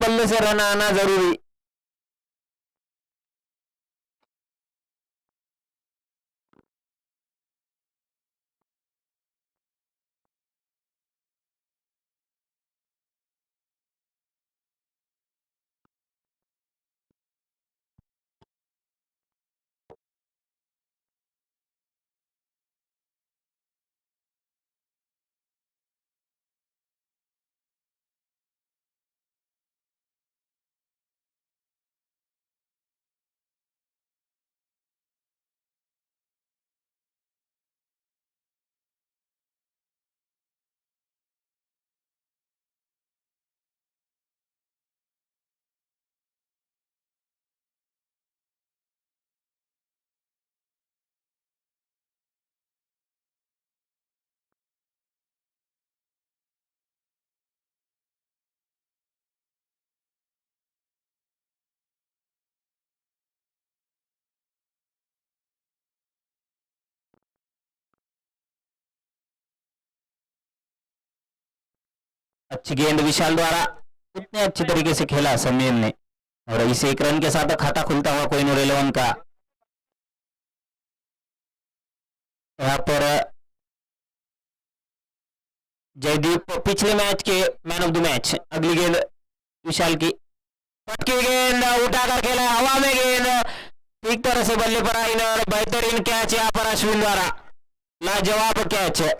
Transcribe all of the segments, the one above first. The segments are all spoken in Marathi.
बल्ले से रन आना जरूरी। अच्छी गेंद विशाल द्वारा, कितने अच्छी तरीके से खेला समीर ने, और इस एक रन के साथ खाता खुलता हुआ कोहिनूर 11 का। यहाँ पर जयदीप पिछले मैच के मैन ऑफ द मैच। अगली गेंद विशाल की, पटकी गेंद उठाकर खेला हवा में, गेंद ठीक तरह से बल्ले पर आई और बेहतरीन कैच यहाँ पर अश्विन द्वारा, लाजवाब कैच है।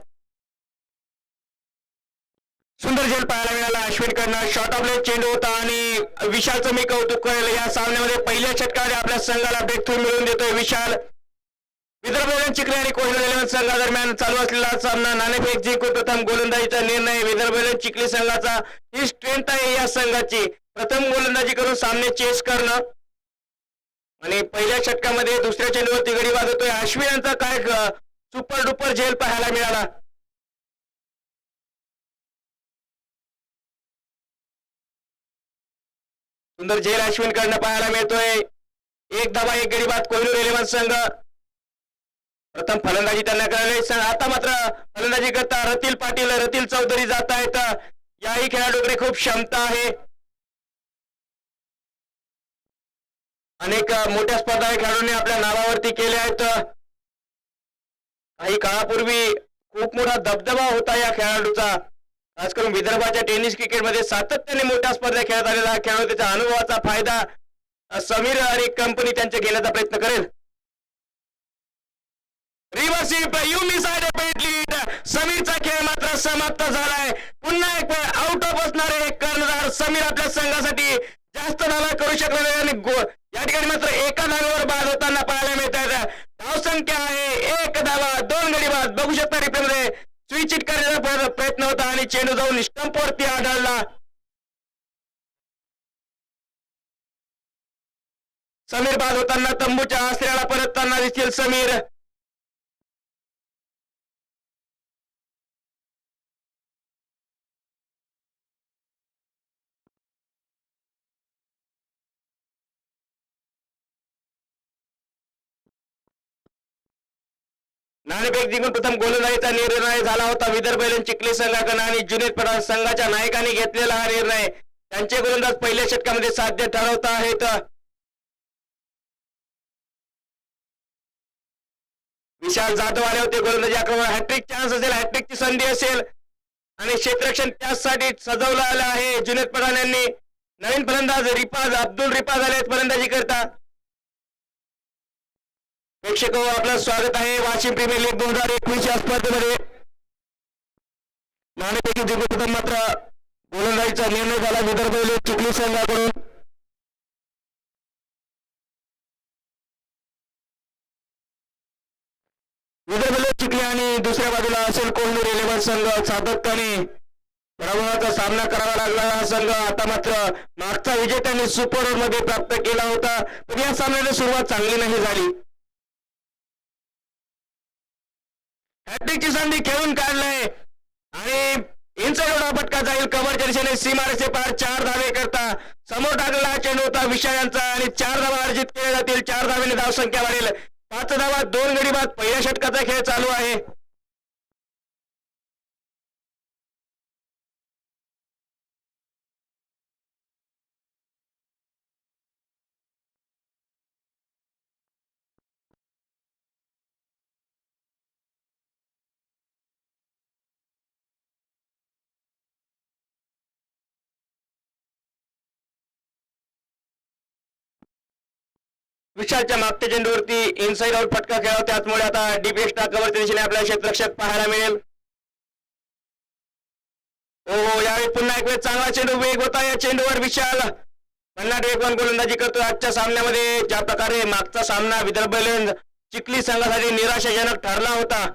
सुंदर झेल पाहायला मिळाला अश्विनकडनं। शॉर्ट ऑफ लेग चेंडू होता आणि विशालचं मी कौतुक करेल, या सामन्यामध्ये पहिल्या षटकामध्ये आपल्या संघाला ब्रेकथ्रू मिळवून देतोय विशाल। विदर्भ चिखली आणि कोहिनूर 11 संघादरम्यान चालू असलेला सामना नाणेफेक जिंकून प्रथम गोलंदाजीचा निर्णय। विदर्भ चिखली संघाचा ही स्ट्रेंथ आहे या संघाची, प्रथम गोलंदाजी करून सामने चेस करणं, आणि पहिल्या षटकामध्ये दुसऱ्या चेंडूवरती गडी वाजवतोय अश्विन यांचा काय सुपर डुपर झेल पाहायला मिळाला। सुंदर झेल अश्विन कडनं पाहायला मिळतोय। एक धावा एक गडी बाद कोहिनूर 11 संघ। प्रथम फलंदाजी त्यांना करायला, आता मात्र फलंदाजी करता रतील पाटील, रतील चौधरी जात आहेत। याही खेळाडूकडे खूप क्षमता आहे, अनेक मोठ्या स्पर्धा खेळाडूंनी आपल्या नावावरती केल्या आहेत। काही काळापूर्वी खूप मोठा दबदबा होता या खेळाडूचा, खास करून विदर्भाच्या टेनिस क्रिकेटमध्ये सातत्याने मोठ्या स्पर्धा खेळत आलेला हा खेळाडू, त्याच्या अनुभवाचा फायदा समीर आणि कंपनी त्यांच्या घेण्याचा प्रयत्न करेल। रिव्हर्सिप यू मिसाइड पेटली, समीरचा खेळ मात्र समाप्त झालाय। पुन्हा एक वेळ आउट ऑफ असणारे कर्णधार समीर आपल्या संघासाठी जास्त धावा करू शकले नाही, आणि या ठिकाणी मात्र एका धावेवर बाद होताना पाहायला मिळत आहे। धावसंख्या आहे 1 धावा 2 गडी बाद। बघू शकता रिप्लेमध्ये स्विच हिट करण्याचा प्रयत्न होता आणि चेंडू जाऊन स्टंपवरती आढळला। समीर बाद होताना तंबूच्या आश्रयाला परतताना दिसतील समीर। नाणेफेक जिंकून प्रथम गोलंदाजीचा निर्णय झाला होता विदर्भ चिखली संघाकडून, आणि जुनेद पठाण संघाच्या नायकांनी घेतलेला हा निर्णय। त्यांचे गोलंदाज पहिल्या षटकामध्ये साध्य ठरवत आहेत। विशाल जाधव आले होते गोलंदाजी आक्रमण, हॅट्रिक चान्स असेल, हॅट्रिकची संधी असेल, आणि क्षेत्ररक्षण त्यासाठी सजवलं आलं आहे जुनेद पठाण यांनी। नवीन फलंदाज रिपाज अब्दुल रिपाज आले फलंदाजी करता। प्रेक्षक आपलं स्वागत आहे वाशिम प्रीमियर लीग 2021 या स्पर्धेमध्ये। नाणेफेकी जिंकून मात्र गोलंदाजीचा निर्णय झाला विदर्भ चिखली संघाकडून। विदर्भ चिखली आणि दुसऱ्या बाजूला असेल कोहिनूर 11 संघ। सातत्याने पराभवाचा सामना करावा लागला हा संघ। आता मात्र मागचा विजय त्यांनी सुपर ओव्हर मध्ये प्राप्त केला होता, पण या सामन्याची सुरुवात चांगली नाही झाली। हॅट्रिकची संधी खेळून काढलाय आणि इनसाइड फटका जाईल कव्हरच्या दिशेने, सीमारेषे पार 4 धावे करता समोर टाकलेला चेंडू होता विशाल यांचा, आणि 4 धावा अर्जित केल्या जातील। 4 धावेने धावसंख्या वाढेल, 5 धावा 2 गडी बाद। पहिल्या षटकाचा खेळ चालू आहे। विशालच्या मागच्या चेंडूवरती इनसाइड आउट फटका खेळला, त्याचमुळे आता डीप एक्स्ट्रा कव्हरच्या दिशेने आपल्याला क्षेत्ररक्षक पाहायला मिळेल. हो, यावेळी पुन्हा एक वेळ चांगला चेंडू, वेग होता या चेंडूवर. विशाल भन्नाट वेगवान गोलंदाजी करतो आजच्या सामन्यामध्ये. ज्या प्रकारे मागचा सामना विदर्भ चिखली संघासाठी निराशाजनक ठरला होता,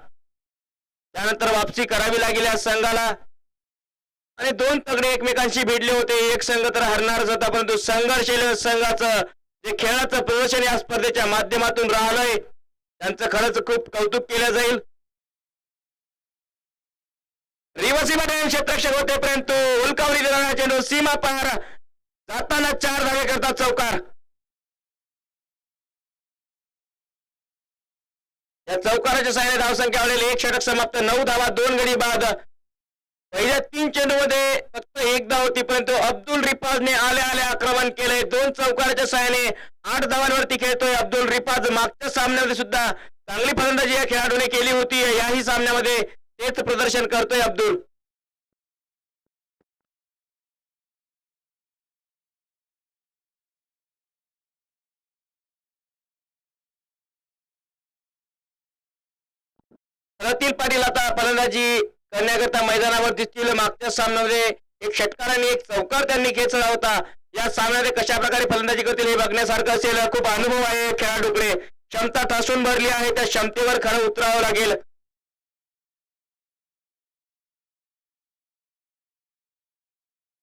त्यानंतर वापसी करावी लागेल या संघाला. आणि दोन तगडे एकमेकांशी भिडले होते. एक संघ तर हरणारच होता, परंतु संघर्षशील संघाचं जे खेळाचं प्रदर्शन या स्पर्धेच्या माध्यमातून राहिलंय, त्यांचं खरंच खूप कौतुक केलं जाईल. रिवर्सिबल क्षेत्ररक्षक होते, परंतु उलकावली देणारा चेंडू सीमा पार जाताना 4 धावे करतात चौकार. या चौकाराच्या साहाय्याने धावसंख्या वाढलेली, एक षटक समाप्त, 9 धावा, 2 गडी बाद. पहिल्या 3 चेंडूमध्ये फक्त 1 धाव होती, परंतु अब्दुल रिपाजने आले आक्रमण केले. 2 चौकाराच्या साहाय्याने 8 धावांवरती खेळतोय अब्दुल रिपाज. मागच्या सामन्यामध्ये सुद्धा चांगली फलंदाजी या खेळाडूने केली होती, याही सामन्यामध्ये तेच प्रदर्शन करतोय अब्दुल. रतील पाटील आता फलंदाजी करण्याकरता मैदानावर दिसतील. मागच्या सामन्यामध्ये एक षटकार आणि एक चौकार त्यांनी खेचला होता. या सामन्यामध्ये कशा प्रकारे फलंदाजी करतील हे बघण्यासारखं असेल. खूप अनुभव आहे खेळाडूकडे, क्षमता ठासून भरली आहे, त्या क्षमतेवर खरं उतरावं लागेल.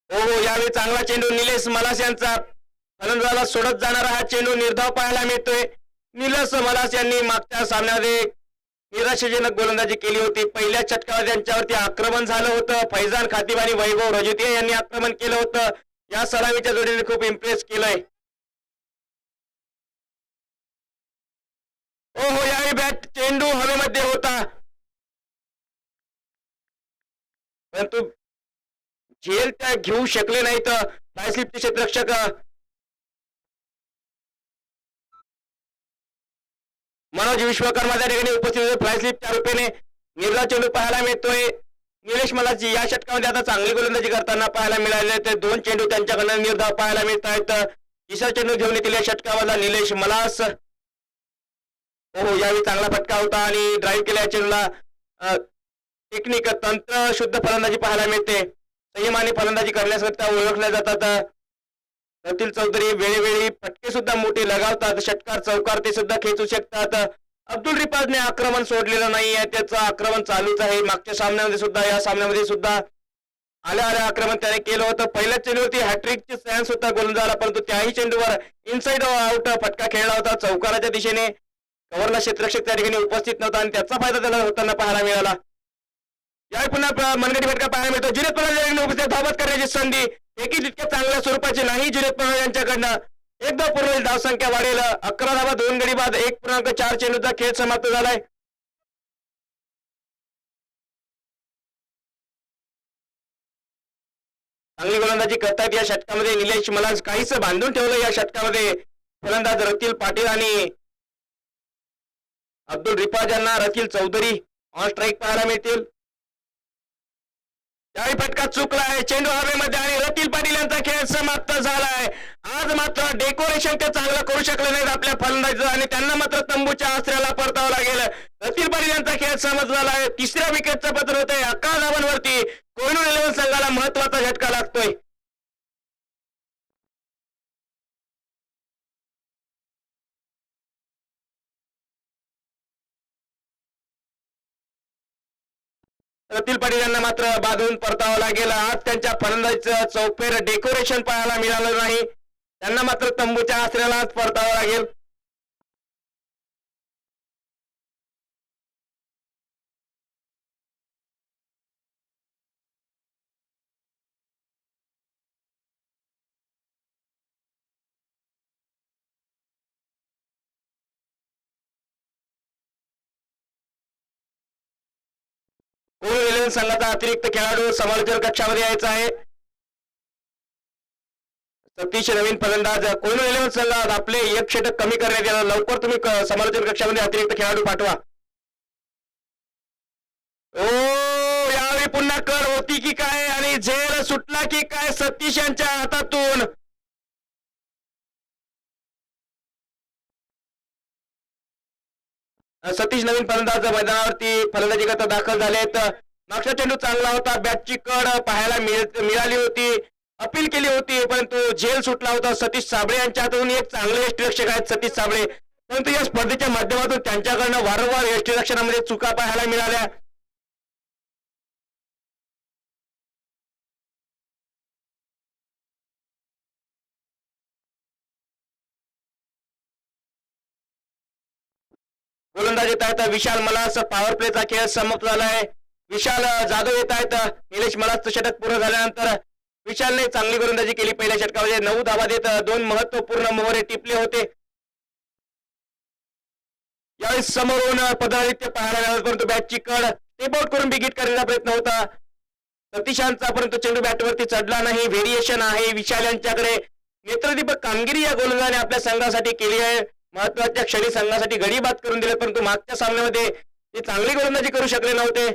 हो, यावेळी चांगला चेंडू निलेश मलास यांचा, फलंदाजाला सोडत जाणारा हा चेंडू निर्धाव पाहायला मिळतोय. निलेश मलास यांनी मागच्या सामन्यामध्ये निराशाजनक गोलंदाजी केली होती. पहिल्या षटकावर त्यांच्यावरती आक्रमण झालं होतं. फैजान खातीब आणि वैभव रजोतिया यांनी आक्रमण केलं होतं. या सलामीच्या जोडीने खूप इम्प्रेस केलंय. हो, यावेळी बॅट चेंडू हवेमध्ये होता, परंतु झेल त्या घेऊ शकले नाहीत फ्लायस्लिपचे क्षेत्ररक्षक. मनोज विश्वकर्मा त्या ठिकाणी उपस्थित होते. फ्लायस्लिपच्या रूपाने निर्धाव चेंडू पाहायला मिळतोय. निलेश मलाची या षटकामध्ये आता चांगली गोलंदाजी करताना पाहायला मिळाले. ते 2 चेंडू त्यांच्याकडनं निर्धाव पाहायला मिळत आहेत. तिसरा चेंडू घेऊन येतील या षटकामधला निलेश मलास. हो, यावेळी चांगला फटका होता आणि ड्राईव्ह केल्या चेंडूला टेक्निक, तंत्र शुद्ध फलंदाजी पाहायला मिळते. संयमाने फलंदाजी करण्याकरता ओळखल्या जातात. रतील चौधरी वेळोवेळी फटके सुद्धा मोठे लगावतात. षटकार चौकार ते सुद्धा खेचू शकतात. अब्दुल रिपाजने आक्रमण सोडलेलं नाहीये, त्याचं आक्रमण चालूच आहे. मागच्या सामन्यामध्ये सुद्धा, या सामन्यामध्ये सुद्धा आल्या आक्रमण त्याने केलं होतं. पहिल्या चेंडूवरती हॅट्रिकची चान्स होता गोलंदाजाला, परंतु त्याही चेंडूवर इनसाइड आउट फटका खेळला होता चौकाराच्या दिशेने. कव्हरला क्षेत्ररक्षक त्या ठिकाणी उपस्थित नव्हता आणि त्याचा फायदा त्याला होताना पाहायला मिळाला. यावेळी पुन्हा मनगटी फटका पाहायला मिळतो. जुनेद पवार उपस्थित धावत करण्याची संधी एकही तितक्या चांगल्या स्वरूपाची नाही जुनेद पवार यांच्याकडनं. एकदा पूर्ण धावसंख्या वाढेल. 11 धावा, 2 गडी बाद, 1.4 चेंडूचा खेळ समाप्त झालाय. चांगली गोलंदाजी करतायत या षटकामध्ये निलेश मलास. काहीच बांधून ठेवलं या षटकामध्ये फलंदाज रतील पाटील आणि अब्दुल रिपाज यांना. रतील चौधरी ऑन स्ट्राईक पाहायला मिळतील. यावेळी फटका चुकला आहे, चेंडू हवेमध्ये आणि रतील पाटील यांचा खेळ समाप्त झालाय. आज मात्र डेकोरेशन ते चांगलं करू शकले नाहीत आपल्या फलंदाजीचं आणि त्यांना मात्र तंबूच्या आश्रयाला परतावं लागेल. रतील पाटील यांचा खेळ समाप्त झालाय. तिसऱ्या विकेटचं पत्र होतंय. 11 धावांवरती कोहिनूर 11 संघाला महत्वाचा झटका लागतोय. रतील पाटील यांना मात्र बाजून परतावं लागेल. आज त्यांच्या फलंदाजीचं चौफेर डेकोरेशन पाहायला मिळालं नाही. त्यांना मात्र तंबूच्या आश्रयाला आज परतावं लागेल. कोहिनूर 11 संघाचा अतिरिक्त खेळाडू समालोचन कक्षामध्ये यायचा आहे. सतीश नवीन फलंदाज. कोहिनूर 11 संघात आपले एक षटक कमी करण्यात येणार. लवकर तुम्ही समालोचन कक्षामध्ये अतिरिक्त खेळाडू पाठवा. ओ, यावेळी पुन्हा कर होती की काय आणि झेल सुटला की काय सतीश यांच्या हातातून. सतीश नवीन फलंदाज मैदानावरती फलंदाजी करता दाखल झालेत. मागचा चेंडू चांगला होता, बॅटची कड पाहायला मिळाली होती, अपील केली होती, परंतु झेल सुटला होता. सतीश साबळे यांच्या हातून एक चांगले यष्टीरक्षक आहेत सतीश साबळे, परंतु या स्पर्धेच्या माध्यमातून त्यांच्याकडनं वारंवार यष्टीरक्षणामध्ये चुका पाहायला मिळाल्या. गोलंदाज येत आहेत विशाल मलास. पॉवर प्लेचा खेळ समाप्त झालाय. विशाल जाधव येत आहेत. निलेश मलासचं षटक पूर्ण झाल्यानंतर विशालने चांगली गोलंदाजी केली. पहिल्या षटकामध्ये 9 धावा देत 2 महत्वपूर्ण मोहरे टिपले होते. यावेळी समोरून पदाधित्य पाहायला मिळालं, परंतु बॅटची कड टेप आउट करून बिगिट करण्याचा प्रयत्न होता सतीशांचा, परंतु चेंडू बॅटवरती चढला नाही. व्हेरिएशन आहे विशाल यांच्याकडे. नेत्रदीपक कामगिरी या गोलंदाजाने आपल्या संघासाठी केली आहे. महत्वाच्या क्षणी संघासाठी गडी बाद करून दिले, परंतु मागच्या सामन्यामध्ये ते चांगली गोलंदाजी करू शकले नव्हते.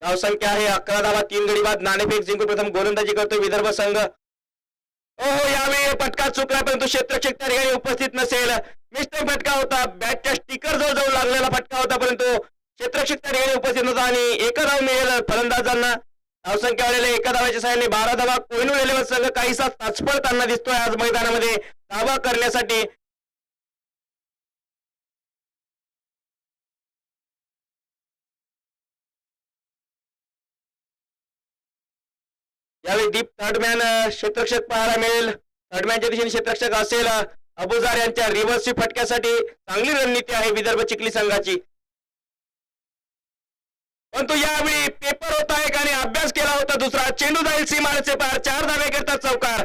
धावसंख्या आहे 11 धावा 3 गडी बाद. नाणेफेक जिंकून प्रथम गोलंदाजी करतो विदर्भ संघ. ओहो, यावेळी फटका चुकला, परंतु क्षेत्ररक्षक त्या ठिकाणी उपस्थित नसेल. मिस्टेक फटका होता, बॅटच्या स्टिकर जवळ जवळ लागलेला फटका होता, परंतु क्षेत्ररक्षक त्या ठिकाणी उपस्थित नव्हता आणि 1 धाव मिळेल फलंदाजांना. धावसंख्या वाढलेल्या 1 धावाच्या सहाय्याने 12 धावा. कोहिनूर इलेव्हन संघ काहीसा ताचपळताना दिसतोय आज मैदानामध्ये धावा करण्यासाठी. यावेळी डीप थर्डमॅन क्षेत्ररक्षक पाहायला मिळेल. थर्डमॅनच्या दिशेने क्षेत्ररक्षक असेल अबुजार यांच्या रिव्हर्स फटक्यासाठी चांगली रणनीती आहे विदर्भ चिखली संघाची. परंतु यावेळी पेपर होता एक आणि अभ्यास केला होता दुसरा. चेंडू जाईल सीमारेचे पार. 4 धावे करतात चौकार.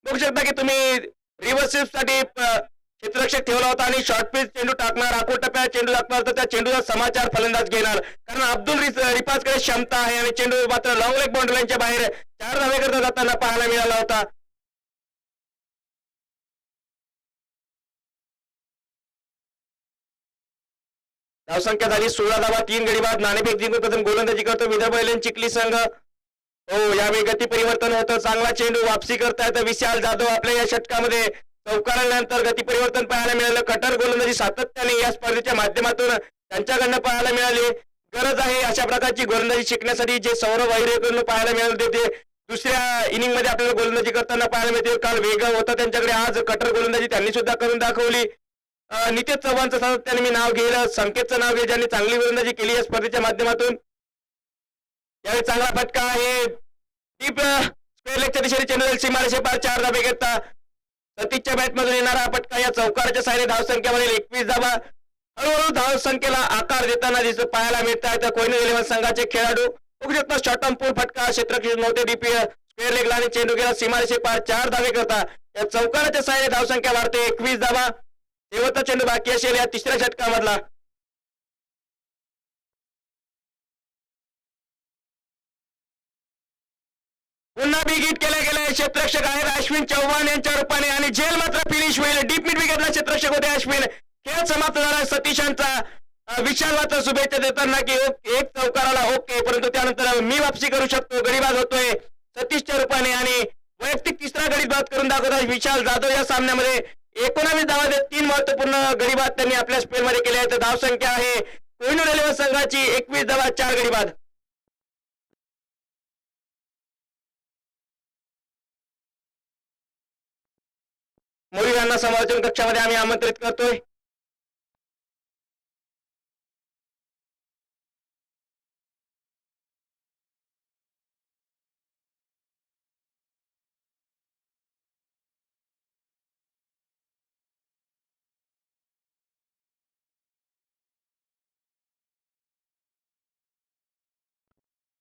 बघू शकता की तुम्ही रिव्हर्स साठी क्षेत्ररक्षक ठेवला होता आणि शॉर्ट पिच चेंडू टाकणार, आखो टप्प्यात चेंडू टाकणार, तर त्या चेंडूचा समाचार फलंदाज घेणार, कारण अब्दुल रिपाजकडे क्षमता आहे आणि चेंडू मात्र लॉंग लेग बाउंड्री लाईनच्या बाहेर 4 धावे करता जाताना पाहायला मिळाला होता. धावसंख्या झाली 16 धावा 3 गडी बाद. नाणेफेक जिंकून प्रथम गोलंदाजी करतो विदर्भ इलेव्हन चिखली संघ. हो, यावेळी गती परिवर्तन होतं. चांगला चेंडू वापसी करतायत विशाल जाधव आपल्या या षटकामध्ये. चौकारानंतर गती परिवर्तन पाहायला मिळालं. कटर गोलंदाजी सातत्याने या स्पर्धेच्या माध्यमातून त्यांच्याकडनं पाहायला मिळाली. गरज आहे अशा प्रकारची गोलंदाजी शिकण्यासाठी, जे सौरभ अहिरेकडून पाहायला मिळाले ते दुसऱ्या इनिंग मध्ये आपल्याला गोलंदाजी करताना पाहायला मिळते. काल वेग होता त्यांच्याकडे, आज कटर गोलंदाजी त्यांनी सुद्धा करून दाखवली. नितेश चव्हाणचं सातत्याने मी नाव घेईल, संकेतचं नाव घेईल, ज्यांनी चांगली गोलंदाजी केली या स्पर्धेच्या माध्यमातून. यावेळी चांगला फटका आहे. डीप स्क्वेअर लेगच्या दिशेने चेंडू सीमारेषे पार 4 धावे घेता. सतीशच्या बॅटमधून येणारा फटका या चौकाराच्या साहाय्याने धावसंख्यामध्ये 21 धावा. हळूहळू धावसंख्येला आकार देताना दिसत पाहायला मिळत आहेत कोहिनूर इलेव्हन संघाचे खेळाडू. बघू शकता शॉर्ट ऑन पूल फटका क्षेत्ररक्षक नव्हते. डीपी स्क्वेअर लेगला आणि चेंडू गेला सीमारेषे पार 4 धावे करता. या चौकाराच्या साहाय्याने धावसंख्या वाढते 21 धावा. शेवटचा चेंडू बाकी असेल या तिसऱ्या षटकामधला. पुन्हा बिगिट केले गेले. क्षेत्ररक्षक आहेत अश्विन चव्हाण यांच्या रूपाने आणि झेल मात्र फिनिश होईल. डीप मिड विकेटला क्षेत्ररक्षक होते अश्विन. खेळ समाप्त झाला सतीशांचा. विशाल मात्र शुभेच्छा देताना की एक चौकाराला ओके, परंतु त्यानंतर मी वापसी करू शकतो, गडीबाद होतोय सतीशच्या रूपाने आणि वैयक्तिक तिसरा गडीबाद करून दाखवतात विशाल जाधव. या सामन्यामध्ये 19 धावा देत 3 महत्वपूर्ण गडीबाद त्यांनी आपल्या स्पेलमध्ये केले आहेत. धावसंख्या आहे कोहिनूर इलेव्हन संघाची 21 धावा 4 गडीबाद. मोरी यांना समालोचन कक्षामध्ये आम्ही आमंत्रित करतोय.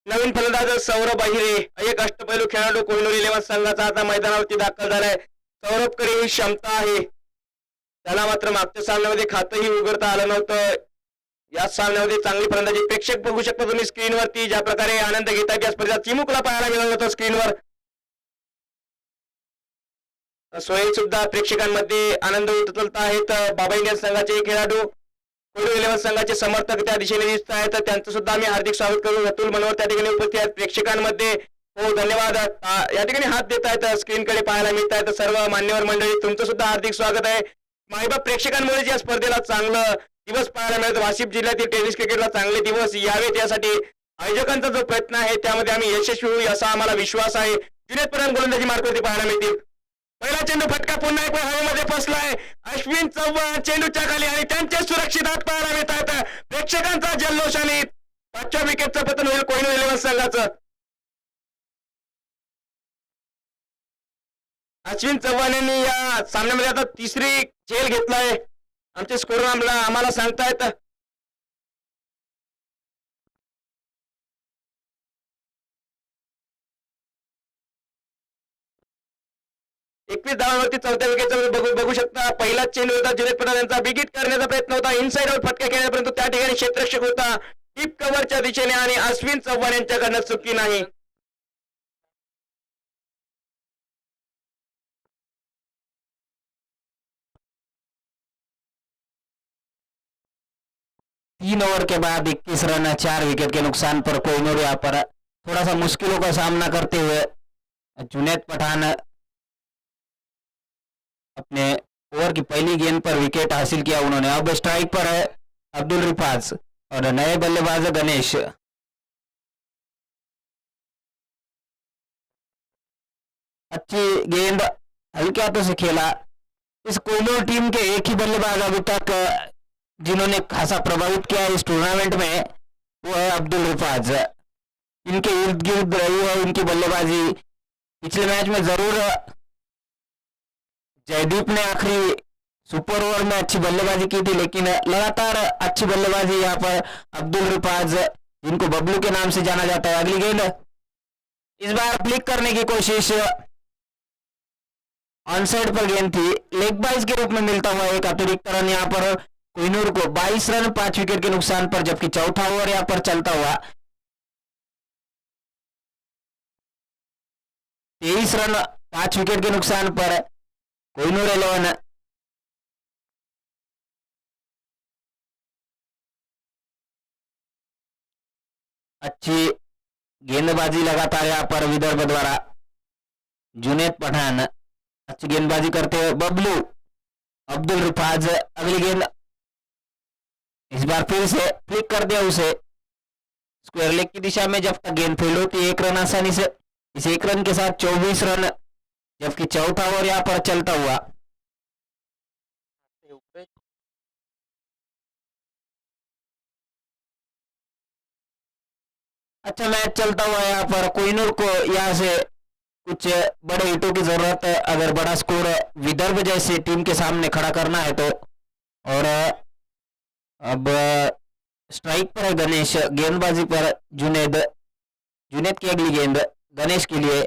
नवीन फलंदाज सौरभ अहिरे, एक अष्टपैलू खेळाडू कोहिनूर इलेव्हन संघाचा आता मैदानावरती दाखल झालाय. सौरभकडे ही क्षमता आहे, त्याला मात्र मागच्या सामन्यामध्ये खातही उघडता आलं नव्हतं. या सामन्यामध्ये चांगली फलंदाजी प्रेक्षक बघू शकता तुम्ही स्क्रीनवरती, ज्या प्रकारे आनंद घेतात या स्पर्धेत. चिमुकला पाहायला मिळालं होतं स्क्रीनवर. सोहेल सुद्धा प्रेक्षकांमध्ये आनंद उतरत आहेत. बाबा इंडियन संघाचे खेळाडू कोहिनूर इलेव्हन संघाचे समर्थक त्या दिशेने दिसत आहेत, त्यांचं सुद्धा आम्ही हार्दिक स्वागत करू. अतुल मनोहर त्या ठिकाणी उपस्थित आहेत प्रेक्षकांमध्ये. हो धन्यवाद. या ठिकाणी हात देत आहेत स्क्रीनकडे पाहायला मिळत आहेत सर्व मान्यवर मंडळी, तुमचं सुद्धा हार्दिक स्वागत आहे. मायबाप प्रेक्षकांमुळे या स्पर्धेला चांगलं दिवस पाहायला मिळत. वाशिम जिल्ह्यातील टेनिस क्रिकेटला चांगले दिवस यावेत यासाठी आयोजकांचा जो प्रयत्न आहे त्यामध्ये आम्ही यशस्वी होऊ असा आम्हाला विश्वास आहे. जुनेद पठाण गोलंदाजी मार्कवरती पाहायला मिळतील. पहिला चेंडू फटका पुन्हा एक हवेमध्ये बसलाय. अश्विन चव्हाण चेंडूच्या खाली आणि त्यांचे सुरक्षित हात पाहायला मिळत आहेत. प्रेक्षकांचा जल्लोष आणि 5व्या विकेटचं पतन होईल कोहिनूर 11 संघाचं. अश्विन चव्हाण यांनी या सामन्यामध्ये आता तिसरी झेल घेतलाय. आमचे स्कोर आम्हाला सांगतायत. एकवीस धावांवरती 4थ्या विकेटचा बघू शकता. पहिला चेंडू होता जुनेद पठाण यांचा. बिगिट करण्याचा प्रयत्न होता. इनसाइड आउट फटका खेळण्यापर्यंत त्या ठिकाणी क्षेत्ररक्षक होता डीप कव्हरच्या दिशेने आणि अश्विन चव्हाण यांच्याकडनं चुकी नाही. तीन ओवर के बाद 21 रन 4 विकेट के नुकसान पर कोहिनूर यहाँ पर थोड़ा सा मुश्किलों का सामना करते हुए जुनैद पठान अपने ओवर की पहली गेंद पर विकेट हासिल किया उन्होंने. अब स्ट्राइक पर है अब्दुल रिफाज और नए बल्लेबाज गणेश. अच्छी गेंद हल्के हाथों से खेला. इस कोहिनूर टीम के एक ही बल्लेबाज अभी तक जिन्होंने खासा प्रभावित किया इस टूर्नामेंट में वो है अब्दुल रिफाज. इनके इर्द गिर्द रही है इनकी बल्लेबाजी. पिछले मैच में जरूर जयदीप ने आखिरी सुपर ओवर में अच्छी बल्लेबाजी की थी, लेकिन लगातार अच्छी बल्लेबाजी यहाँ पर अब्दुल रिफाज जिनको बबलू के नाम से जाना जाता है. अगली गेंद इस बार फ्लिक करने की कोशिश. ऑनसाइड पर गेंद थी. लेग बाइज के रूप में मिलता हुआ एक अतिरिक्त रन यहाँ पर कोहिनूर को. 22 रन 5 विकेट के नुकसान पर, जबकि चौथा ओवर यहाँ पर चलता हुआ 23 रन 5 विकेट के नुकसान पर कोहिनूर 11. अच्छी गेंदबाजी लगातार यहाँ पर विदर्भ द्वारा. जुनैद पठान अच्छी गेंदबाजी करते हुए बबलू. अब्दुल रिफाज अगली गेंद इस बार फिर से फ्लिक कर दिया उसे स्क्वायर लेग की दिशा में. जब तक गेंद फील्ड होती 1 रन आसानी से. इस 1 रन के साथ 24 रन, जबकि चौथा ओवर यहाँ पर चलता हुआ अच्छा मैच चलता हुआ यहाँ पर. कोहिनूर को यहाँ से कुछ बड़े हिटों की जरूरत है अगर बड़ा स्कोर विदर्भ जैसे टीम के सामने खड़ा करना है तो. और अब स्ट्राइक पर है गणेश. गेंदबाजी पर जुनैद. जुनैद की अगली गेंद गणेश के लिए.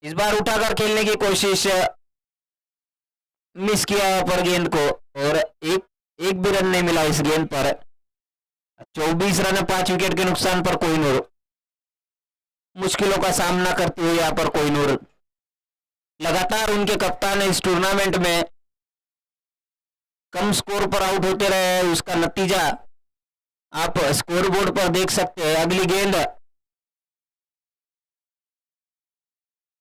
इस बार उठाकर खेलने की कोशिश, मिस किया पर गेंद को और एक भी रन नहीं मिला इस गेंद पर. 24 रन 5 विकेट के नुकसान पर कोहिनूर. मुश्किलों का सामना करते हुए यहाँ पर कोहिनूर. लगातार उनके कप्तान इस टूर्नामेंट में कम स्कोर पर आउट होते रहे. उसका नतीजा आप स्कोर बोर्ड पर देख सकते हैं. अगली गेंद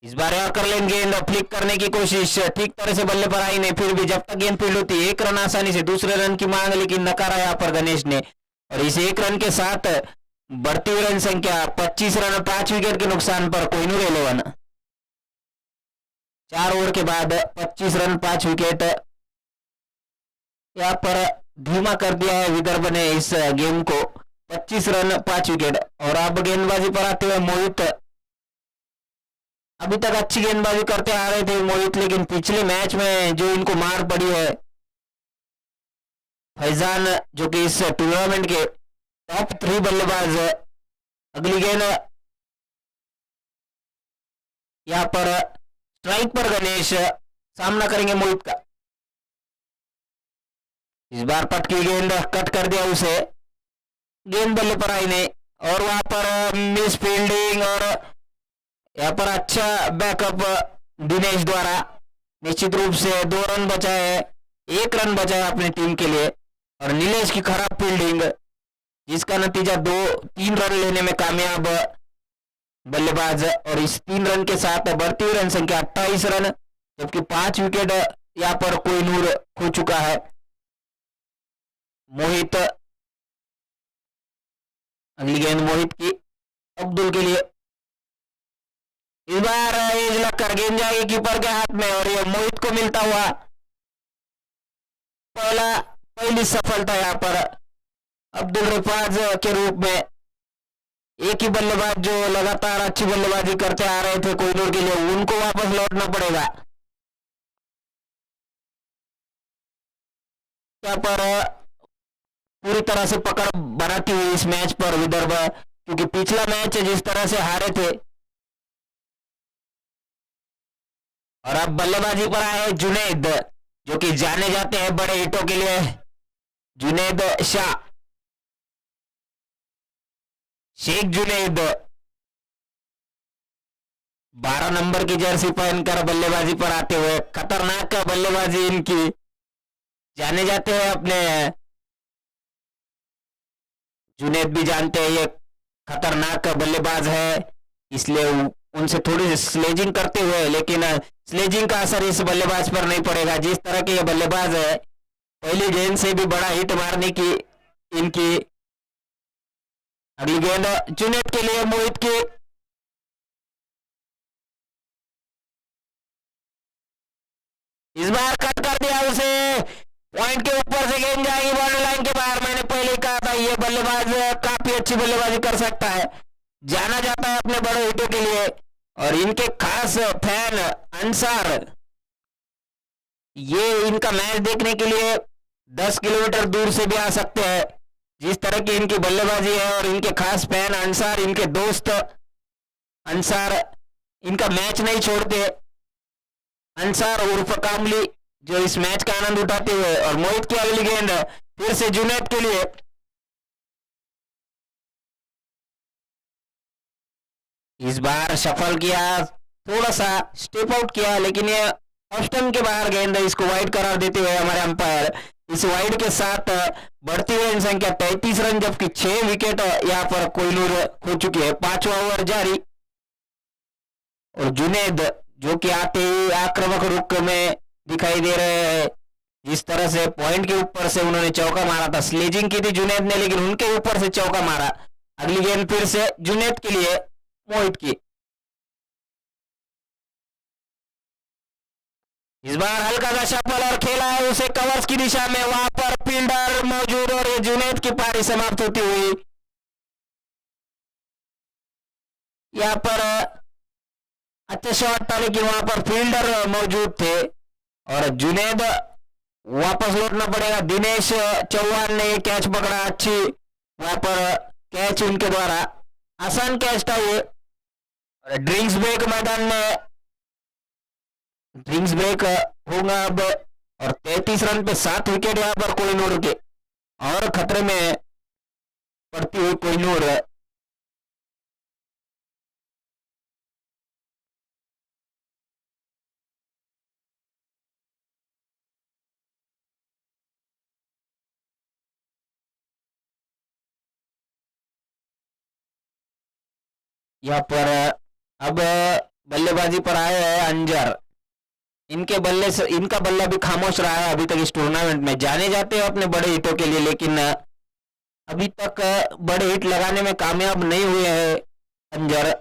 इस बार और कर लेंगे गेंद. फ्लिक करने की कोशिश ठीक तरह से बल्ले पर आई नहीं. फिर भी जब तक गेंद फील्ड होती 1 रन आसानी से. दूसरे रन की मांग लेकिन नकारा यहाँ पर गणेश ने. और इस 1 रन के साथ बढ़ती हुई रन संख्या 25 रन 5 विकेट के नुकसान पर कोहिनूर 11. 4 ओवर के बाद 25 रन 5 विकेट यहाँ पर धीमा कर दिया है विदर्भ ने इस गेम को. 25 रन 5 विकेट. और अब गेंदबाजी पर आते हुए मोहित. अभी तक अच्छी गेंदबाजी करते आ रहे थे मोहित, लेकिन पिछले मैच में जो इनको मार पड़ी है फैजान जो कि इस टूर्नामेंट के टॉप 3 बल्लेबाज. अगली गेंद यहाँ पर स्ट्राइक पर गणेश. सामना करेंगे मोहित का. इस बार पटकी गेंद कट कर दिया उसे. गेंद बल्ले पर आई नहीं और वहां पर मिस फील्डिंग. और यहाँ पर अच्छा बैकअप दिनेश द्वारा. निश्चित रूप से 2 रन बचाए, 1 रन बचाया अपनी टीम के लिए. और नीलेश की खराब फील्डिंग जिसका नतीजा 3 रन लेने में कामयाब बल्लेबाज, और इस 3 रन के साथ बढ़ती हुई रन संख्या 28 रन, जबकि 5 विकेट यहाँ पर कोहिनूर खो चुका है। मोहित, अगली गेंद मोहित की अब्दुल के लिए, इस बार एज लग कर गेंद जाएगी कीपर के हाथ में और ये मोहित को मिलता हुआ पहली सफलता यहाँ पर अब्दुल रिफाज के रूप में। एक ही बल्लेबाज जो लगातार अच्छी बल्लेबाजी करते आ रहे थे कोहिनूर के लिए, उनको वापस लौटना पड़ेगा। यहाँ पर पूरी तरह से पकड़ बनाती हुई इस मैच पर विदर्भ, क्योंकि पिछला मैच जिस तरह से हारे थे। और अब बल्लेबाजी पर आए जुनैद, जो कि जाने जाते हैं बड़े हिटों के लिए। जुनैद शाह, शेख जुनैद 12 नंबर की जर्सी पहनकर बल्लेबाजी पर आते हुए, खतरनाक बल्लेबाजी इनकी, जाने जाते हैं अपने। जुनैद भी जानते हैं ये खतरनाक बल्लेबाज है, इसलिए उनसे थोड़ी स्लेजिंग करते हुए, लेकिन स्लेजिंग का असर इस बल्लेबाज पर नहीं पड़ेगा। जिस तरह के ये बल्लेबाज है, पहली गेंद से भी बड़ा हिट मारने की इनकी। अगली गेंद जुनैद के लिए, मोहित की, इस बार कट कर दिया उसे, पॉइंट के ऊपर से गेंद जाएगी बॉर्डर लाइन के बाहर। मैंने पहले ही कहा था ये बल्लेबाज काफी अच्छी बल्लेबाजी कर सकता है, जाना जाता है अपने बड़े हिटों के लिए। और इनके खास फैन अंसार, ये इनका मैच देखने के लिए 10 किलोमीटर दूर से भी आ सकते हैं, जिस तरह की इनकी बल्लेबाजी है। और इनके खास फैन अंसार, इनके दोस्त अंसार, इनका मैच नहीं छोड़ते। अंसार उर्फ कामली, जो इस मैच का आनंद उठाते हुए। और मोहित की अगली गेंद फिर से जुनैद के लिए, इस बार सफल किया, थोड़ा सा स्टेप आउट किया, लेकिन ये ऑफ स्टंप के बाहर गेंद, इसको वाइड करार देते हुए हमारे अंपायर इस वाइड के साथ बढ़ती हुई संख्या 33 रन, जबकि 6 विकेट यहाँ पर कोहिनूर खो चुकी है। 5वां ओवर जारी, और जुनैद जो कि आते ही आक्रामक रुख में दिखाई दे रहे हैं। जिस तरह से पॉइंट के ऊपर से उन्होंने चौका मारा था, स्लेजिंग की थी जुनैद ने, लेकिन उनके ऊपर से चौका मारा। अगली गेंद फिर से जुनैद के लिए, मोहित की, इस बार हल्का सा शफल और खेला है उसे कवर्स की दिशा में, वहां पर फील्डर मौजूद, और ये जुनैद की पारी समाप्त होती हुई। यहाँ पर अच्छा शॉट था, लेकिन वहां पर फील्डर मौजूद थे और जुनैद वापस लौटना पड़ेगा। दिनेश चौहान ने कैच पकड़ा, अच्छी वहां पर कैच उनके द्वारा, आसान कैच था ये। ड्रिंक्स ब्रेक मैदान में, ड्रिंक्स ब्रेक होगा अब, और 33 रन पे 7 विकेट यहाँ पर कोहिनूर के, और खतरे में पड़ती हुई कोहिनूर। यहाँ पर अब बल्लेबाजी पर आए हैं अंजर। इनके बल्ले से, इनका बल्ला भी खामोश रहा है अभी तक इस टूर्नामेंट में। जाने जाते हैं अपने बड़े हिटों के लिए, लेकिन अभी तक बड़े हिट लगाने में कामयाब नहीं हुए हैं अंजर।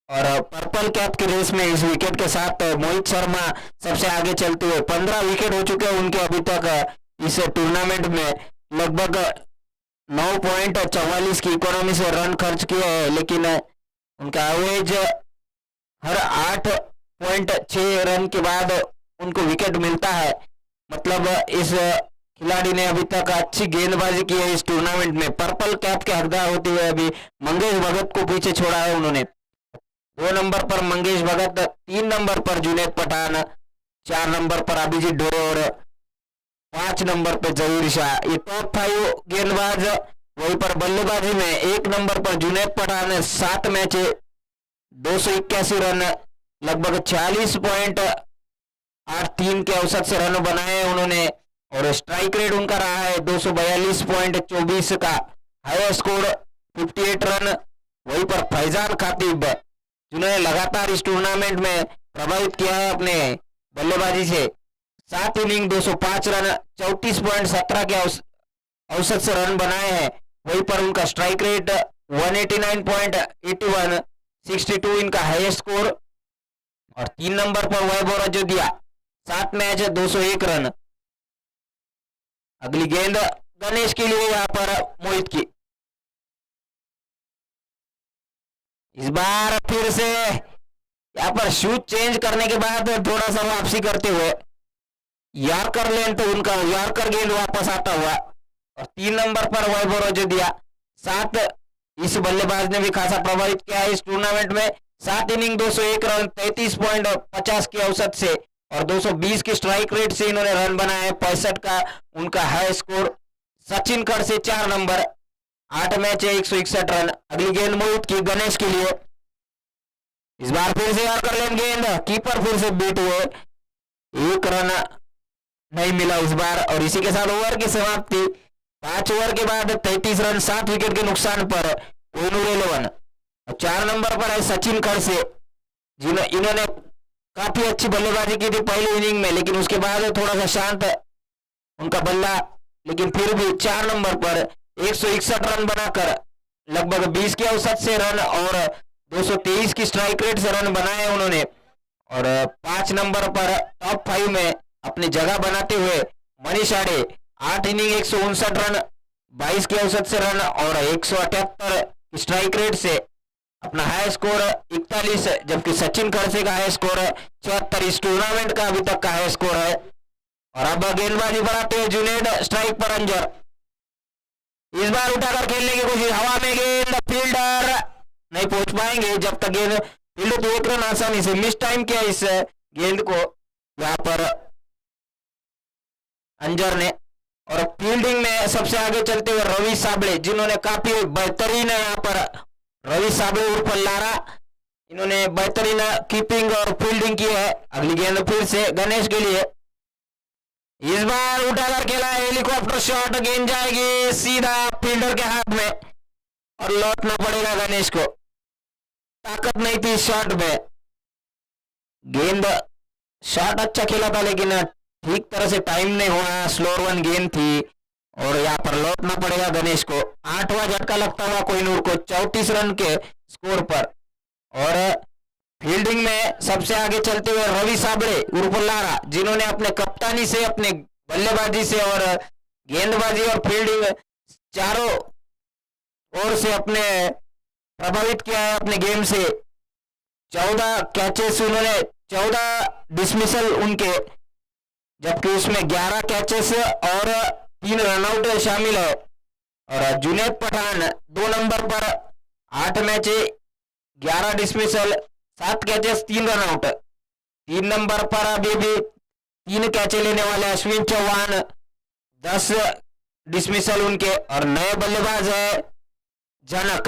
और पर्पल कैप की रेस में इस विकेट के साथ मोहित शर्मा सबसे आगे चलते हुए, 15 विकेट हो चुके हैं उनके अभी तक इस टूर्नामेंट में। लगभग 9.44 की इकोनॉमी से रन खर्च किए हैं, लेकिन उनका एवरेज हर 8.6 रन के बाद उनको विकेट मिलता है। मतलब इस खिलाड़ी ने अभी तक अच्छी गेंदबाजी की है इस टूर्नामेंट में। पर्पल कैप के हकदार होते हुए अभी मंगेश भगत को पीछे छोड़ा है उन्होंने। 2 नंबर पर मंगेश भगत, 3 नंबर पर जुनैद पठान, 4 नंबर पर अभिजीत ढोरे और 5 नंबर पर जहीर शाह। ये टॉप 5 गेंदबाज। वहीं पर बल्लेबाजी में 1 नंबर पर जुनैद पठान, 7 मैच 281 रन, लगभग 46.83 के औसत से रन बनाए उन्होंने। और स्ट्राइक रेट उनका रहा है 242.24 का, हाई स्कोर 58 रन। वहीं पर फैजान खातिब, जिन्होंने लगातार इस टूर्नामेंट में प्रभावित किया है अपने बल्लेबाजी से, 7 इनिंग 205 रन, 34.17 के औसत से रन बनाए हैं। वहीं पर उनका स्ट्राइक रेट 189.81, 62 इनका हाईएस्ट स्कोर। और 3 नंबर पर वैभव रजोदिया, 7 मैच 201 रन। अगली गेंद गणेश के लिए यहाँ पर मोहित की। इस बार फिर से यहाँ पर शूज चेंज करने के बाद थोड़ा सा वापसी करते हुए यॉर्कर लेंथ उनका यॉर्कर गेंद वापस आता हुआ। और 3 नंबर पर वैभव रजोदिया, 7 इस बल्लेबाज ने भी खासा प्रभावित किया है इस टूर्नामेंट में। 7 इनिंग 201 रन, 33.50 की औसत से और 220 की स्ट्राइक रेट से इन्होंने रन बनाए। 65 का उनका हाई स्कोर। सचिन कर से 4 नंबर, 8 मैच 161 रन। अगली गेंद मोहित की गणेश के लिए। इस बार फिर से यॉर्कर लेन गेंद, कीपर फिर से बीट हुए, 1 रन नहीं मिला इस बार। और इसी के साथ ओवर की समाप्ति। 5 ओवर के बाद 33 रन, 7 विकेट के नुकसान पर कोहिनूर 11। 4 नंबर पर है सचिन खड़से, इन्होंने काफी अच्छी बल्लेबाजी की थी पहली इनिंग में, लेकिन उसके बाद थोड़ा सा शांत उनका बल्ला। लेकिन फिर भी 4 नंबर पर 161 रन बनाकर लगभग 20 के औसत से रन और 223 की स्ट्राइक रेट से रन बनाए उन्होंने। और 5 नंबर पर टॉप 5 में अपनी जगह बनाते हुए मनीष आड़े, 8 इनिंग 159 रन, 22 के औसत से रन और 178 की स्ट्राइक रेट से अपना हाई स्कोर 41, जबकि सचिन खड़से का हाई स्कोर 74 इस टूर्नामेंट का अभी तक का हाई स्कोर है। और अब गेंदबाजी बढ़ाते हुए जुनैद, स्ट्राइक पर अंजर, इस बार उठाकर खेलने की कोशिश, हवा में गेंद, फील्डर नहीं पहुंच पाएंगे जब तक गेंद फील्ड तो 1 रन आसानी से मिस टाइम किया इस गेंद को यहाँ पर अंजर ने। और फील्डिंग में सबसे आगे चलते हुए रवि साबळे, जिन्होंने काफी बेहतरीन यहाँ पर, रवि साबळे उर्फ लारा, इन्होंने बेहतरीन कीपिंग और फील्डिंग की है। अगली गेंद फिर से गणेश के लिए। इस बार उठाकर खेला है, हेलीकॉप्टर शॉट, गेंद जाएगी सीधा फील्डर के हाथ में और लौटना पड़ेगा गणेश को। ताकत नहीं थी शॉट में, गेंद शॉट अच्छा खेला था लेकिन ठीक तरह से टाइम नहीं हुआ, स्लोअर 1 गेंद थी और यहाँ पर लौटना पड़ेगा गणेश को। 8वां झटका लगता हुआ कोहिनूर को 34 रन के स्कोर पर। और फील्डिंग में सबसे आगे चलते हुए रवि साबळे उर्फ लारा, जिन्होंने अपने कप्तानी से, अपने बल्लेबाजी से और गेंदबाजी और फील्डिंग चारों ओर से अपने प्रभावित किया है अपने गेम से। 14 कैचेस उन्होंने, 14 डिसमिसल उनके, जबकि उसमें 11 कैचेस और 3 रनआउट शामिल है। और जुनैद पठान 2 नंबर पर 8 match 11 dismissal, 7 catches 3 run out. 3 number पर अभी भी 3 कैचे लेने वाले अश्विन चौहान, 10 डिसमिसल उनके। और नए बल्लेबाज है जनक।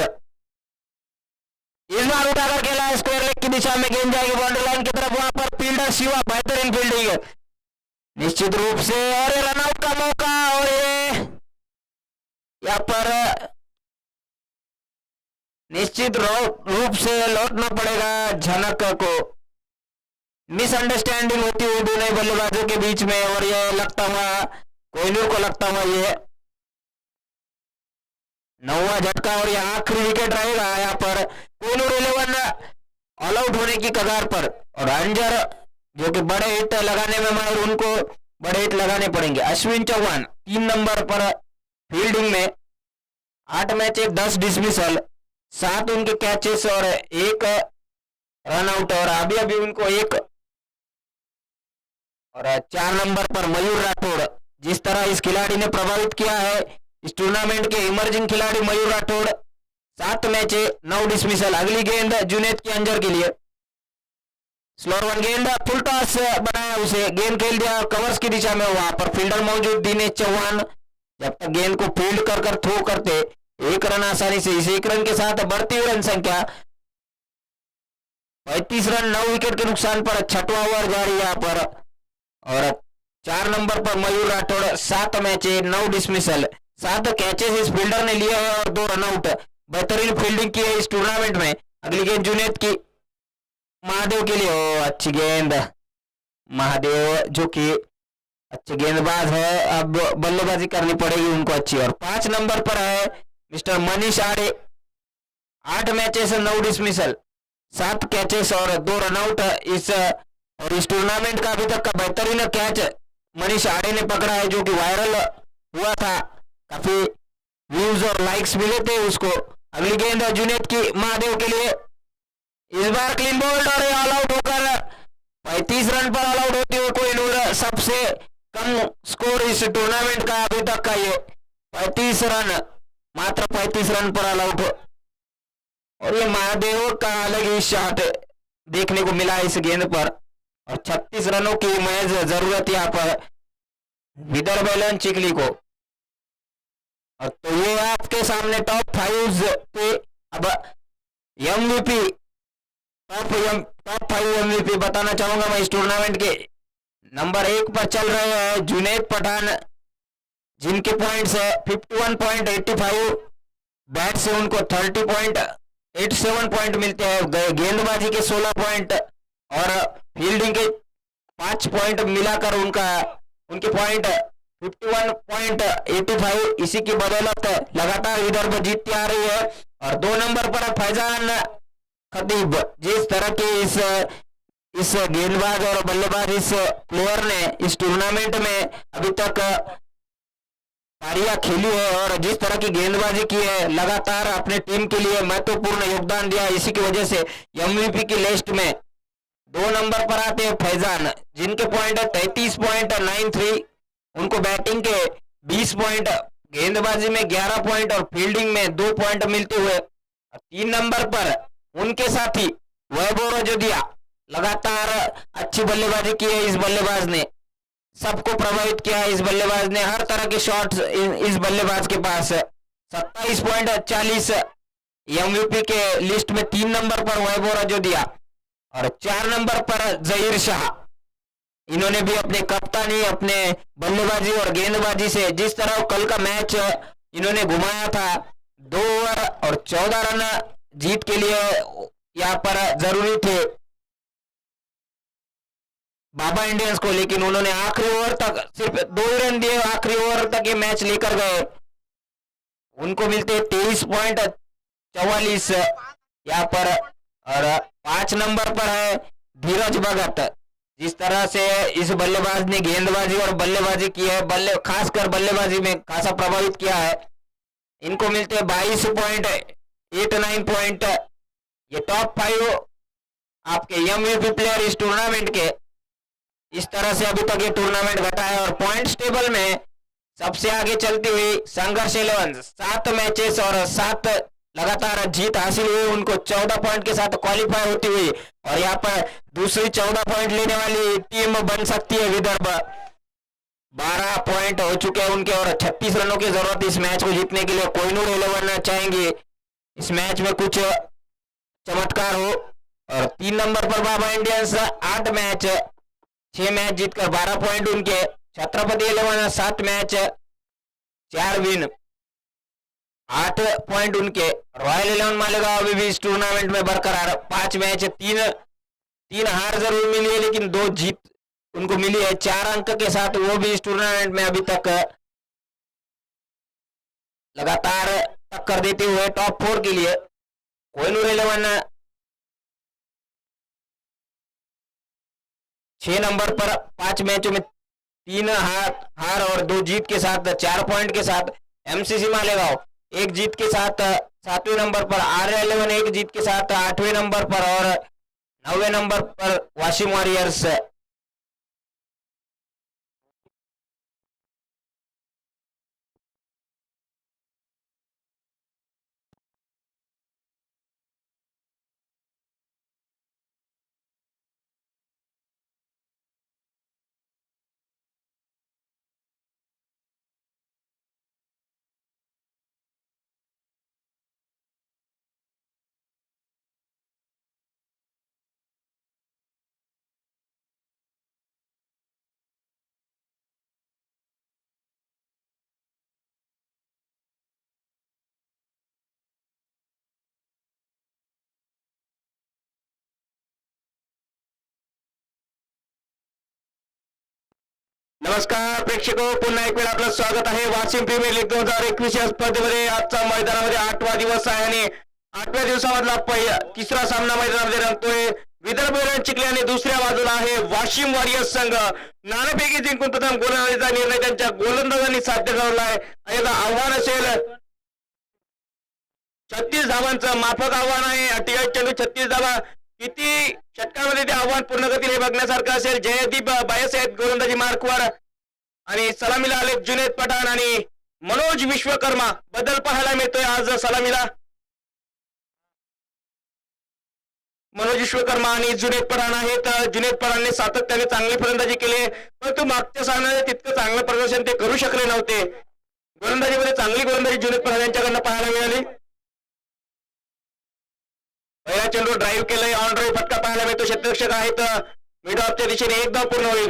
इस बार उठाकर खेला, स्क्वायर लेग की दिशा में गेंद जाएगी बाउंड्री लाइन की तरफ, वहां पर फील्डर शिवा, बेहतरीन फील्डिंग निश्चित रूप से। और रनआउट का मौका, और ये यहाँ पर निश्चित रूप से लौटना पड़ेगा झनक को। मिसअंडरस्टैंडिंग होती हुई दोनों बल्लेबाजों के बीच में, और ये लगता हुआ कोहिनूर को लगता हुआ ये 9वां झटका और यह आखिरी विकेट रहेगा यहाँ पर। कोहिनूर 11 ऑल आउट होने की कगार पर। और अंजर जो कि बड़े हिट लगाने में माहिर, उनको बड़े हिट लगाने पड़ेंगे। अश्विन चौहान 3 नंबर पर फील्डिंग में, 8 मैच 10 डिसमिसल, 7 उनके कैचेस और 1 रन आउट, और अभी अभी उनको एक और 4 नंबर पर मयूर राठौड़। जिस तरह इस खिलाड़ी ने प्रभावित किया है इस टूर्नामेंट के इमर्जिंग खिलाड़ी मयूर राठौड़, 7 मैच 9 डिसमिसल। अगली गेंद जुनैद की अंजर के लिए, स्लोअर वन गेंद, फुल टॉस बनाया उसे, गेंद खेल दिया कवर्स की दिशा में, वहां पर फील्डर मौजूद दिनेश चौहान जब तक गेंद को फील्ड कर कर थ्रो करते 1 रन आसानी से। इस 1 रन के साथ बढ़ती हुई रन संख्या 35 रन 9 विकेट के नुकसान पर 6वां ओवर जारी यहाँ पर, और 4 नंबर पर Mayur Rathod, 7 match 9 dismissal, 7 catches इस फील्डर ने लिए हैं और 2 रन आउट। बेहतरीन फील्डिंग की है इस टूर्नामेंट में। अगली गेंद जुनैद की महादेव के लिए, अच्छी गेंद, महादेव जो कि अच्छे गेंदबाज है, अब बल्लेबाजी करनी पड़ेगी उनको अच्छी। और 5 नंबर पर है मिस्टर मनीष आड़े, 8 मैचेस 9 डिसमिसल, 7 कैचेस और 2 रन आउट। इस टूर्नामेंट का अभी तक का बेहतरीन कैच मनीष आड़े ने पकड़ा है, जो कि वायरल हुआ था, काफी व्यूज और लाइक्स मिले थे उसको। अगली गेंद जुनैद की महादेव के लिए, इस बार क्लीन बोल्ड और ऑल आउट होकर 35 रन पर ऑल आउट होती हुई कोहिनूर, सबसे कम स्कोर इस टूर्नामेंट का अभी तक का ये 35 रन, मात्र 35 रन पर ऑल आउट। और ये महादेव का अलग ही शॉट देखने को मिला इस गेंद पर, और 36 रनों की महज जरूरत यहाँ पर विदर्भ एलन चिखली को। और तो ये आपके सामने टॉप 5 पे अब एमवीपी टॉप 5 एमवीपी बताना चाहूंगा मैं इस टूर्नामेंट के। नंबर 1 पर चल रहे हैं जुनैद पठान, जिनके पॉइंट्स है 51.85, बैट से उनको 30.87 पॉइंट मिलते हैं, गेंदबाजी के 16 पॉइंट और फील्डिंग के 5 पॉइंट मिलाकर उनके पॉइंट 51.85। इसी की बदौलत लगातार विदर्भ जीतती आ रही है। और 2 नंबर पर फैजान खतीब, जिस तरह के इस गेंदबाज और बल्लेबाज इस प्लेयर ने इस टूर्नामेंट में अभी तक पारियां खेली है और जिस तरह की गेंदबाजी की है, लगातार अपने टीम के लिए महत्वपूर्ण योगदान दिया, इसी की वजह से एमवीपी की लिस्ट में 2 नंबर पर आते हैं फैजान, जिनके पॉइंट है 33.93, उनको बैटिंग के 20 पॉइंट, गेंदबाजी में 11 पॉइंट और फील्डिंग में 2 पॉइंट मिलते हुए। 3 नंबर पर उनके साथी वैभव रजोदिया, लगातार अच्छी बल्लेबाजी की है इस बल्लेबाज ने, सबको प्रभावित किया है इस बल्लेबाज ने, हर तरह के शॉट्स इस बल्लेबाज के पास है। 27.40 एमवीपी के लिस्ट में 3 नंबर पर वैभव रजोदिया, और 4 नंबर पर जहीर शाह। इन्होंने भी अपने कप्तानी, अपने बल्लेबाजी और गेंदबाजी से, जिस तरह कल का मैच इन्होंने घुमाया था, 2 ओवर और 14 रन जीत के लिए यहाँ पर जरूरी थे बाबा इंडियंस को, लेकिन उन्होंने आखिरी ओवर तक सिर्फ 2 रन दिए, आखिरी ओवर तक ये मैच लेकर गए। उनको मिलते 23.44 यहाँ पर। और 5 नंबर पर है धीरज भगत, जिस तरह से इस बल्लेबाज ने गेंदबाजी और बल्लेबाजी की है, खासकर बल्लेबाजी में खासा प्रभावित किया है, इनको मिलते 22.89 पॉइंट। ये टॉप 5 आपके एमवीपी प्लेयर इस टूर्नामेंट के। इस तरह से अभी तक ये टूर्नामेंट घटा है। और पॉइंट्स टेबल में सबसे आगे चलती हुई संघर्ष 11, 7 मैचेस और 7 लगातार जीत हासिल हुई, उनको 14 पॉइंट के साथ क्वालिफाई होती हुई, और यहाँ पर दूसरी 14 पॉइंट लेने वाली टीम बन सकती है विदर्भ। 12 पॉइंट हो चुके हैं उनके, और 36 रनों की जरूरत इस मैच को जीतने के लिए। कोहिनूर 11 चाहेंगे इस मैच में कुछ चमत्कार हो। और 3 नंबर पर बाबा इंडियंस, 8 मैच 6 मैच जीतकर 12 पॉइंट उनके। छत्रपति 11 7 मैच 4 विन 8 पॉइंट उनके। रॉयल 11 मालेगांव अभी भी इस टूर्नामेंट में बरकरार, 5 मैच 3 हार जरूर मिली है, लेकिन 2 जीत उनको मिली है, 4 अंक के साथ वो भी इस टूर्नामेंट में अभी तक लगातार टक्कर देते हुए टॉप 4 के लिए। कोहिनूर 11 6 नंबर पर 5 मैचों में 3 हार और 2 जीत के साथ 4 पॉइंट के साथ। एमसीसी मालेगांव एक जीत के साथ 7वें नंबर पर RR11 एक जीत के साथ 8वें नंबर पर और 9वें नंबर पर वाशिम वॉरियर्स। नमस्कार प्रेक्षको, पुन्हा एक वेळ आपलं स्वागत आहे वाशिम प्रीमियर लीग 2021 या स्पर्धेमध्ये. आजचा मैदानामध्ये 8वा दिवस आहे आणि 8व्या दिवसामधला तिसरा सामना मैदानामध्ये रंगतोय. विदर्भ चिखली आणि दुसऱ्या बाजूला आहे वाशिम वॉरियर्स संघ. नाणेफेकी जिंकून प्रथम गोलंदाजीचा निर्णय त्यांच्या गोलंदाजांनी साध्य ठरवला आहे. याचं आव्हान असेल 36 धावांचं माफक आव्हान आहे. 48 चेंडू 36 धावा. किती षटकामध्ये ते आव्हान पूर्ण करतील हे बघण्यासारखं असेल. जयदीप बायस आहेत गोलंदाजी मार्कवर आणि सलामीला आले जुनेद पठाण आणि मनोज विश्वकर्मा. बदल पाहायला मिळतोय आज सलामीला. मनोज विश्वकर्मा आणि जुनेद पठाण आहेत. जुनेद पठाणने सातत्याने चांगली फलंदाजी केली, परंतु मागच्या सामन्यात तितकं चांगलं प्रदर्शन ते करू शकले नव्हते. गोलंदाजीमध्ये चांगली गोलंदाजी जुनेद पठाण यांच्याकडनं पाहायला मिळाली. पहिला चेंडू ड्राईव्ह केलंय, ऑन ड्राईव्ह फटका पाहायला मिळतो. क्षेत्ररक्षक आहेत मिड ऑफच्या दिशेने. एक धाव पूर्ण होईल.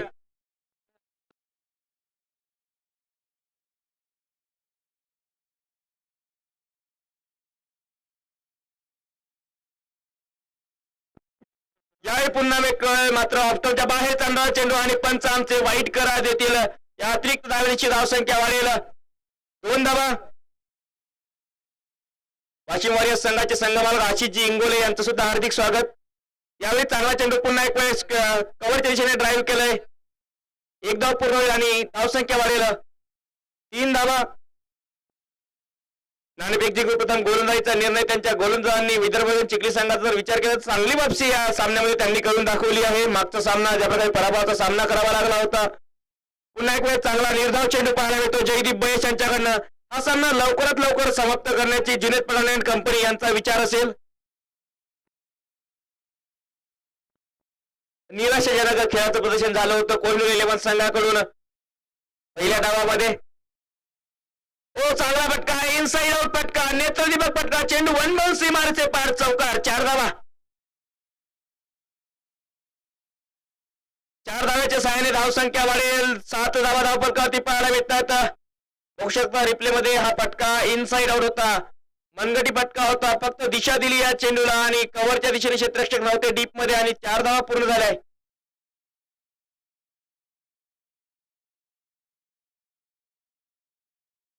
यावेळी पुन्हा मात्र ऑप्टरच्या बाहेर चांगला चेंडू आणि पंच आमचे वाईट करार देतील. या अतिरिक्त धावांची धावसंख्या वाढेल. 2 धावा. वाशिम वॉरियर्स संघाचे संघमालक आशिषजी इंगोले यांचं सुद्धा हार्दिक स्वागत. यावेळी चांगला चेंडू पुन्हा एक वेळेस कव्हरच्या दिशेने ड्राईव्ह केलंय. एक धाव पूर्ण होईल आणि धावसंख्या वाढेल. 3 धावा. नाणेफेक जिंकून प्रथम गोलंदाजीचा निर्णय त्यांच्या गोलंदाजांनी विदर्भ चिखली संघाचा जर विचार केला तर चांगली वापसी या सामन्यामध्ये त्यांनी करून दाखवली आहे. मागचा सामना ज्या प्रकारे पराभवाचा सामना करावा लागला होता, पुन्हा एक वेळ चांगला निर्धाव चेंडू पाहायला मिळतो जयदीप बयस यांच्याकडनं. हा सामना लवकरात लवकर समाप्त करण्याची जुनेद पठाण अँड कंपनी यांचा विचार असेल. निराशाजनक खेळाचं प्रदर्शन झालं होतं कोहिनूर 11 संघाकडून पहिल्या डावामध्ये. चांगला फटका, इनसाइड आउट फटका, नेत्रदीपक फटका. चेंडू 1 बाउंस सीमारेचे पार, चौकार. 4 धावा. 4 धाव्याच्या सहाय्याने धावसंख्या वाढेल. 7 धावा धावफलकावरती पाहायला मिळतात. बघू शकता रिप्ले मध्ये हा फटका इनसाइड आउट होता, मनगटी फटका होता. फक्त दिशा दिली या चेंडूला आणि कव्हरच्या दिशेने क्षेत्ररक्षक नव्हते डीप मध्ये आणि 4 धावा पूर्ण झाल्या.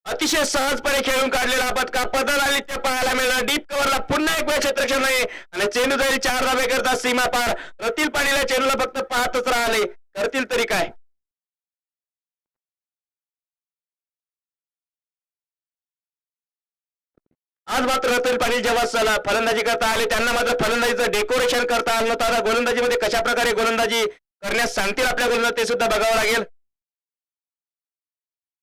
अतिशय सहजपणे खेळून काढलेला हा फटका पदर आली ते पाहायला मिळणार. डीप कव्हरला पुन्हा एक वेळ क्षेत्ररक्षक नाही आणि चेंडू जाईल 4 धावे करता सीमा पार. रतील पाटील चेंडूला फक्त पाहतच राहिले, करतील तरी काय. आज मात्र रतन पाटील जेव्हा फलंदाजी करता आले त्यांना मात्र फलंदाजीचं डेकोरेशन करता आलं नव्हतं. आता गोलंदाजीमध्ये कशा प्रकारे गोलंदाजी करण्यास सांगतील आपल्या गोलंदाज ते सुद्धा बघावं लागेल.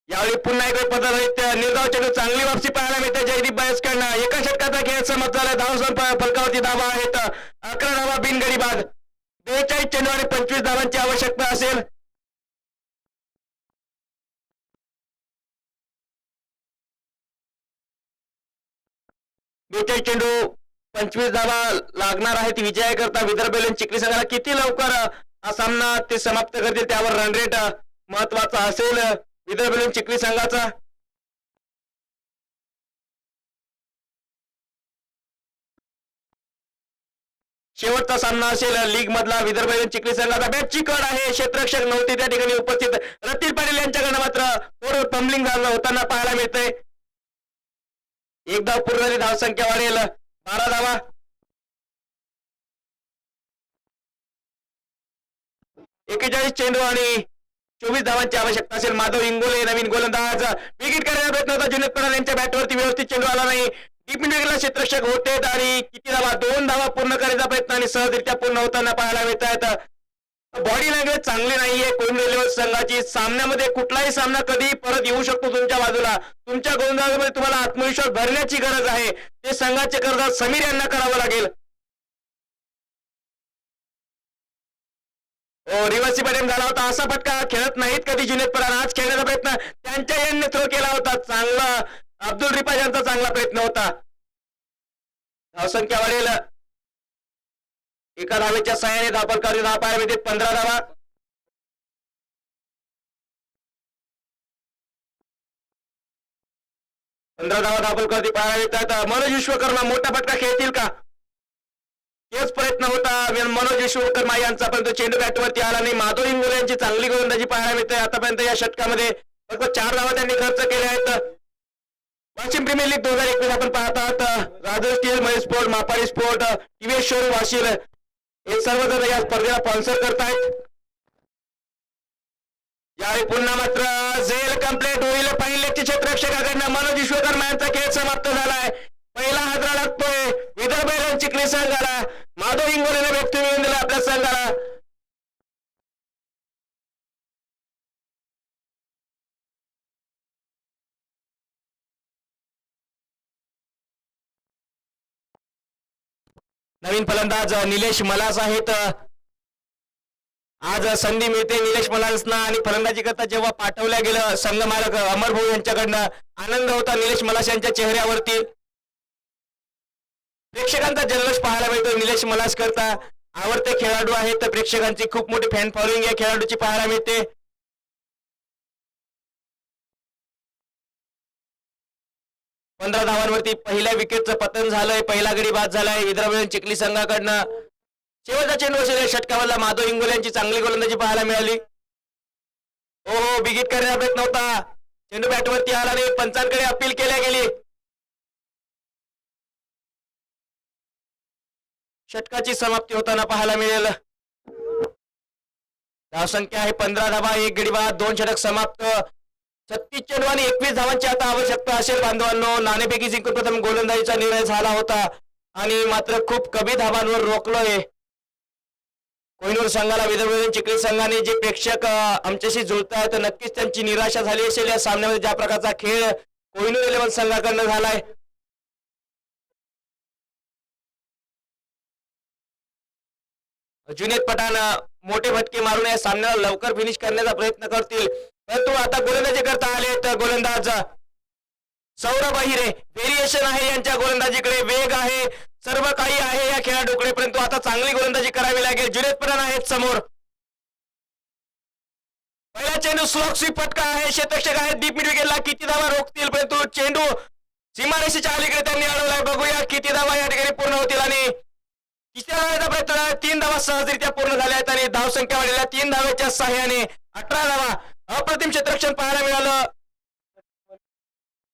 यावेळी पुन्हा एक बदल निर्धाव चेंडू, चांगली वापसी पाहायला मिळते जयदीप बायसकडनं. एका षटकाचा खेळ समाप्त झाला. धाव फलकावरती धावा आहेत 11 धावा बिनगडी बाद. 42 चेंडू आणि 25 धावांची आवश्यकता असेल. चेंडू 25 धावा लागणार आहेत विजयाकरता विदर्भ चिखली संघाला. किती लवकर हा सामना ते समाप्त करतील त्यावर रन रेट महत्वाचा असेल विदर्भ चिखली संघाचा. शेवटचा सामना असेल लीग मधला विदर्भ चिखली संघाचा. बॅटची कड आहे, क्षेत्ररक्षक नव्हते त्या ठिकाणी उपस्थित. रतील पाटील यांच्याकडनं मात्र थोडं फंबलिंग झालं होताना पाहायला मिळतंय. एक धाव पूर्ण झाली, धावसंख्या वाढेल 12 धावा. 41 चेंडू आणि 24 धावांची आवश्यकता असेल. माधव इंगोले नवीन गोलंदाज, विकेट करण्याचा प्रयत्न होता. जुनेद पठाण यांच्या बॅटवरती व्यवस्थित चेंडू आला नाही. डीप मिड विकेटला क्षेत्ररक्षक होते आणि किती धावा, 2 धावा पूर्ण करायचा प्रयत्न आणि सहजरित्या पूर्ण होताना पाहायला मिळत आहेत. बॉडी लँग्वेज चांगली नाहीये कोहिनूर इलेव्हन संघाची. सामन्यामध्ये कुठलाही सामना कधी परत येऊ शकतो तुमच्या बाजूला. तुमच्या गोलंदाजामध्ये तुम्हाला आत्मविश्वास भरण्याची गरज आहे. ते संघाचे कर्जदार समीर यांना करावं लागेल. रिव्हर्सिबल अटेम्प्ट झाला होता. असा फटका खेळत नाहीत कधी जुनेद पठाण. आज खेळण्याचा प्रयत्न त्यांच्या यांनी थ्रो केला होता. चांगला अब्दुल रिफाज यांचा चांगला प्रयत्न होता. धावसंख्या वाढेल. एका धावेच्या सहाय्याने धावफलकावरील धाव पाहायला मिळते. 15 धावा. धावफलकावरती पाहायला मिळतात. मनोज विश्वकर्मा मोठा फटका खेळतील का, हेच प्रयत्न होता मनोज विश्वकर्मा यांचा, परंतु चेंडू बॅटवरती आला नाही. माधव इंगोले यांची चांगली गोलंदाजी पाहायला मिळते. आतापर्यंत या षटकामध्ये फक्त 4 धावा त्यांनी खर्च केल्या आहेत. वाशिम प्रीमियर लीग 2021 आपण पाहत आहात. Raju steel, Mahesh sport, मापाडी sport, TVS showroom Washim हे सर्वजण या स्पर्धेला स्पॉन्सर करतायत. यावेळी पुन्हा मात्र झेल कंप्लीट होईल. पहिल्या क्षेत्ररक्षकाकडनं मनोज विश्वकर्मा यांचा खेळ समाप्त झालाय. पहिला हादरा लागतोय विदर्भ चिखली संघाला. माधव इंगोलेने व्यक्ती मिळवून दिला आपल्या संघाला. नवीन फलंदाज निलेश मलास आहेत. आज संधी मिळते निलेश मलासना आणि फलंदाजी करता जेव्हा पाठवल्या गेलं संघ मालक अमर भाऊ यांच्याकडनं, आनंद होता निलेश मलास यांच्या चेहऱ्यावरती. प्रेक्षकांचा जल्लोष पाहायला मिळतो निलेश मलास करता. आवडते खेळाडू आहेत तर प्रेक्षकांची खूप मोठी फॅन फॉलोइंग या खेळाडूची पाहायला मिळते. पंधरा धावांवरती पहिल्या विकेटचं पतन झालंय. पहिला गडी बाद झालाय विदर्भ चिखली संघाकडनं. शेवटचा चेंडू असेल षटकामधला माधव इंगोले यांची चांगली गोलंदाजी पाहायला मिळाली. बिगिट करण्याचा प्रयत्न होता. चेंडू बॅटवरती आला नाही. पंचांकडे अपील केल्या गेली. षटकाची समाप्ती होताना पाहायला मिळेल. धावसंख्या आहे 15 धावा, 1 गडी बाद, 2 षटक समाप्त. 36 चेंडू आणि 21 धावांची आता आवश्यकता असेल बांधवांनो. नाणेफेकी जिंकून प्रथम गोलंदाजीचा निर्णय झाला होता आणि मात्र खूप कमी धावांवर रोखलोय कोहिनूर संघाला. विदर्भ चिखली संघाने जे प्रेक्षक आमच्याशी जुळत आहेत नक्कीच त्यांची निराशा झाली असेल या सामन्यामध्ये. ज्या प्रकारचा खेळ कोहिनूर इलेव्हन संघाकडनं झालाय. जुनेद पठाण मोठे फटके मारून या सामन्याला लवकर फिनिश करण्याचा प्रयत्न करतील, परंतु आता गोलंदाजी करता आले तर गोलंदाज सौरभ अहिरे. व्हेरिएशन आहे यांच्या गोलंदाजीकडे, वेग आहे, सर्व काही आहे या खेळाडूकडे, परंतु आता चांगली गोलंदाजी करावी लागेल. जुनेद पठाण आहेत समोर. पहिला चेंडू स्लॉग स्वीप फटका आहे. क्षेत्ररक्षक आहेत डीप मिड विकेटला. किती धावा रोखतील, परंतु चेंडू सीमारेषेच्या अलीकडे त्यांनी अडवलाय. बघूया किती धावा या ठिकाणी पूर्ण होतील आणि तिसऱ्या धावेचा प्रयत्न. 3 धावा सहजरित्या पूर्ण झाल्या आहेत आणि धावसंख्या वाढलेल्या 3 धावेच्या सहाय्याने 18 धावा. अप्रतिम क्षेत्ररक्षण पाहायला मिळालं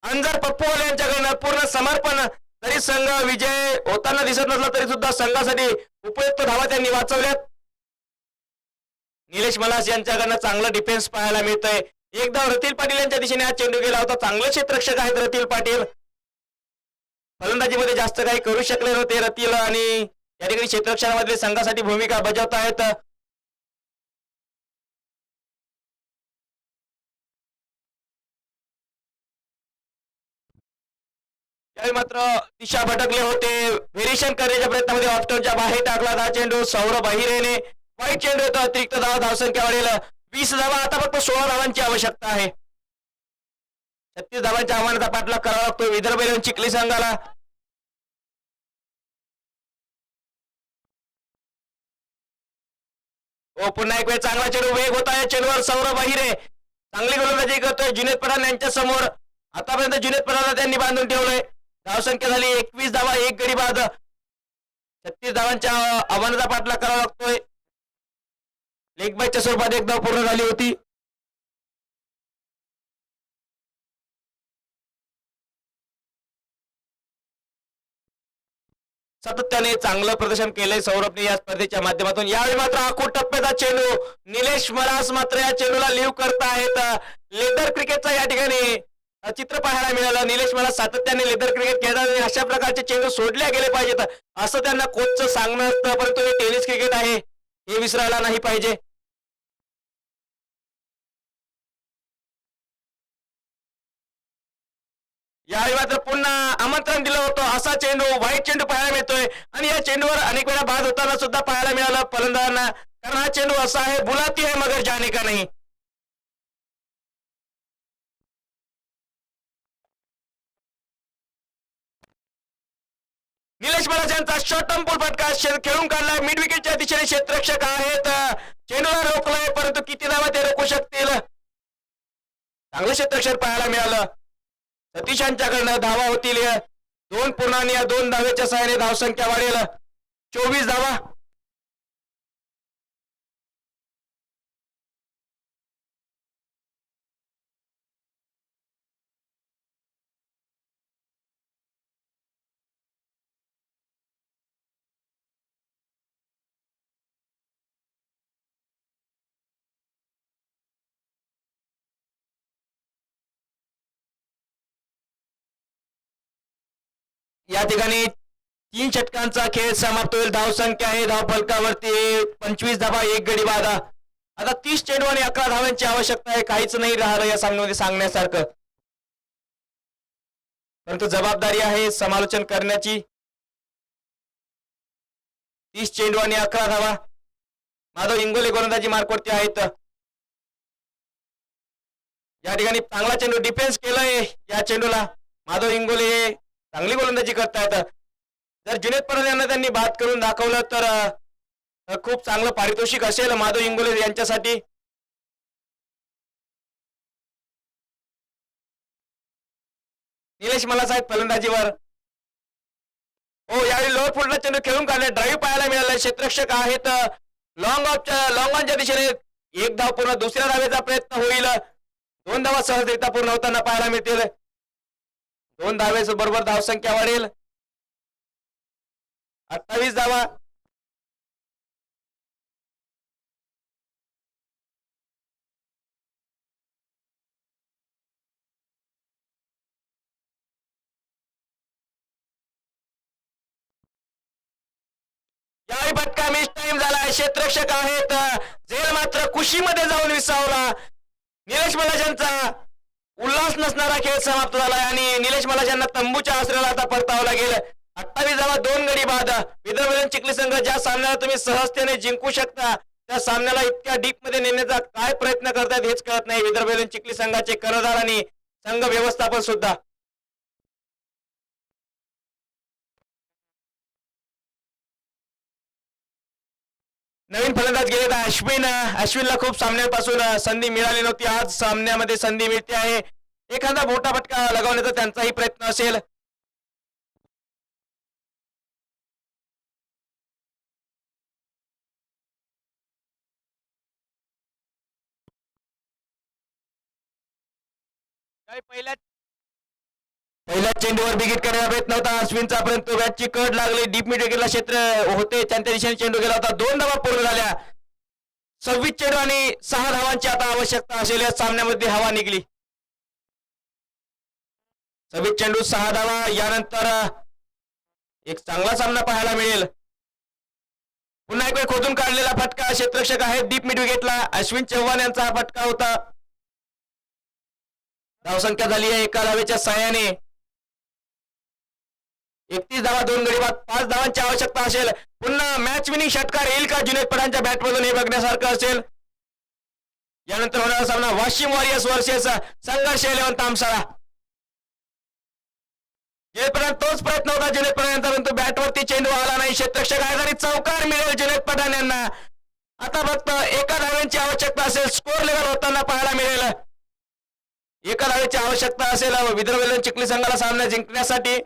अंजर पप्पूवाले यांच्याकडनं. पूर्ण समर्पण. तरी संघ विजय होताना दिसत नसला तरी सुद्धा संघासाठी उपयुक्त धावा त्यांनी वाचवल्यात. निलेश मलास यांच्याकडनं चांगलं डिफेन्स पाहायला मिळतंय. एक धाव रतील पाटील यांच्या दिशेने हा चेंडू गेला होता. चांगले क्षेत्ररक्षक आहेत रतील पाटील. फलंदाजीमध्ये जास्त काही करू शकले नव्हते रतील आणि या ठिकाणी क्षेत्ररक्षणामध्ये संघासाठी भूमिका बजावत आहेत. त्यावेळी मात्र दिशा भटकले होते. व्हेरिएशन करण्याच्या प्रयत्नामध्ये ऑप्टनच्या बाहेर टाकला हा चेंडू. सौरभ अहिरेने वाईट चेंडू येतो. अतिरिक्त धाव. धावसंख्या वाढेल 20 धावा. आता फक्त 16 धावांची आवश्यकता आहे. 36 धावांच्या आव्हानाचा पाठलाग करावा लागतो विदर्भ चिखली संघाला. पुन्हा एक वेळ चांगला चेंडू. वेग होता या चेंडूवर. सौरभ अहिरे चांगली गोलंदाजी करतोय. जुनेद पठाण यांच्या समोर. आतापर्यंत जुनेद पठाणला त्यांनी बांधून ठेवलंय. धावसंख्या झाली 21 धावा, 1 गडी बाद. 36 धावांच्या आव्हानाचा पाठलाग करावा लागतोय. लेग बायच्या स्वरूपात एक धाव पूर्ण झाली होती. सातत्याने चांगलं प्रदर्शन केलंय सौरभने या स्पर्धेच्या माध्यमातून. यावेळी मात्र आखूड टप्प्याचा चेंडू, निलेश मलास मात्र या चेंडूला लिव्ह करत आहेत. लेदर क्रिकेटचा या ठिकाणी चित्र पाहायला मिळालं. निलेश मलास सातत्याने लेदर क्रिकेट खेळतात आणि अशा प्रकारचे चेंडू सोडले गेले पाहिजेत असं त्यांना कोचचं सांगणं असतं, परंतु हे टेनिस क्रिकेट आहे हे विसरायला नाही पाहिजे. यावेळी मात्र पुन्हा आमंत्रण दिलं होतं असा चेंडू, वाईट चेंडू पाहायला मिळतोय आणि या चेंडूवर अनेक वेळा बाद होताना सुद्धा पाहायला मिळालं फलंदाजांना, कारण हा चेंडू असा आहे, बुलाती है मगर जाने का नहीं. निलेश मलास यांचा शॉर्ट टर्म पूल फटका खेळून काढलाय. मिड विकेटच्या दिशेने क्षेत्ररक्षक आहेत, चेंडूला रोखलाय, परंतु किती धावा ते रोखू शकतील. चांगलं क्षेत्ररक्षण पाहायला मिळालं. सतीश यांच्याकडनं धावा होतील 2 धावेच्या सहाय्याने धावसंख्या वाढेल 24 धावा. या ठिकाणी 3 षटकांचा खेळ समाप्त होईल. धावसंख्या आहे धावफलकावरती 25 धावा, 1 गडी बाद. आता 30 चेंडू आणि 11 धावांची आवश्यकता आहे. काहीच नाही राहिलं या सामन्यामध्ये सांगण्यासारखं, परंतु जबाबदारी आहे समालोचन करण्याची. 30 चेंडू आणि 11 धावा. माधव इंगोले गोलंदाजी मार्कवरती आहेत. या ठिकाणी चांगला चेंडू डिफेन्स केलाय. या चेंडूला माधव इंगोले चांगली गोलंदाजी करतायत. जर जुनेद पठाण यांना त्यांनी बाद करून दाखवलं तर खूप चांगलं पारितोषिक असेल माधव इंगोले यांच्यासाठी. निलेश मलास आहेत फलंदाजीवर. हो, यावेळी लोअर फुटला चेंडू खेळून काढले, ड्राईव्ह पाहायला मिळाला. क्षेत्ररक्षक आहेत लॉंग ऑनच्या दिशेने. 1 धाव पूर्ण, दुसऱ्या धावेचा प्रयत्न होईल. 2 धावा सहजरित्या पूर्ण होताना पाहायला मिळतील. 2 धावेस बरोबर धावसंख्या वाढेल 28 धावा. यावेळी फटका मिस टाइम झाला. क्षेत्ररक्षक आहेत, झेल मात्र कुशीमध्ये जाऊन विसावला. निलेश मलास यांचा उल्हास नसणारा खेळ समाप्त झाला आणि निलेश मलास यांना तंबूच्या आश्रयाला आता परतावं लागेल. 28 धावा, 2 गडी बाद. विदर्भ चिखली संघ ज्या सामन्याला तुम्ही सहजतेने जिंकू शकता त्या सामन्याला इतक्या डीप मध्ये नेण्याचा काय प्रयत्न करतात हेच कळत नाही विदर्भ चिखली संघाचे कर्णधार आणि संघ व्यवस्थापन सुद्धा. नवीन फलंदाज गेले अश्विनला खूप सामन्यांपासून संधी मिळाली नव्हती. आज सामन्यामध्ये संधी मिळते आहे. एखादा मोठा फटका लगावण्याचा त्यांचाही प्रयत्न असेल. पहिल्या चेंडूवर विकेट करण्याचा प्रयत्न होता अश्विनचा, परंतु बॅटची कड लागली. डीप मिड विकेटला क्षेत्र होते त्यांच्या दिशेने चेंडू गेला होता. 2 धावा पूर्ण झाल्या. 26 चेंडू आणि 6 धावांची आता आवश्यकता असेल. या सामन्यामध्ये हवा निघली. 26 चेंडू 6 धावा. यानंतर एक चांगला सामना पाहायला मिळेल. पुन्हा एक वेळ खोदून काढलेला फटका. क्षेत्ररक्षक आहे डीप मिड विकेटला. अश्विन चव्हाण यांचा हा फटका होता. धावसंख्या झाली आहे 1 धावेच्या सहाय्याने 31 धावा, 2 गडी बाद. 5 धावांची आवश्यकता असेल. पुन्हा मॅच विनिंग षटकार येईल का जुनेद पठाणच्या बॅटमधून हे बघण्यासारखं असेल. यानंतर होणारा सामना वाशिम वॉरियर्स वर्सेस संघर्ष 11 तामसाळा. जुनेद पठाण तोच प्रयत्न होता जुनेद पठाण यांचा, परंतु बॅटवरती चेंडू आला नाही. क्षेत्ररक्षक आहे आणि चौकार मिळेल जुनेद पठाण यांना. आता फक्त 1 धाव्यांची आवश्यकता असेल. स्कोर लेवल होताना पाहायला मिळेल. 1 धावेची आवश्यकता असेल विदर्भ चिखली संघाला सामना जिंकण्यासाठी.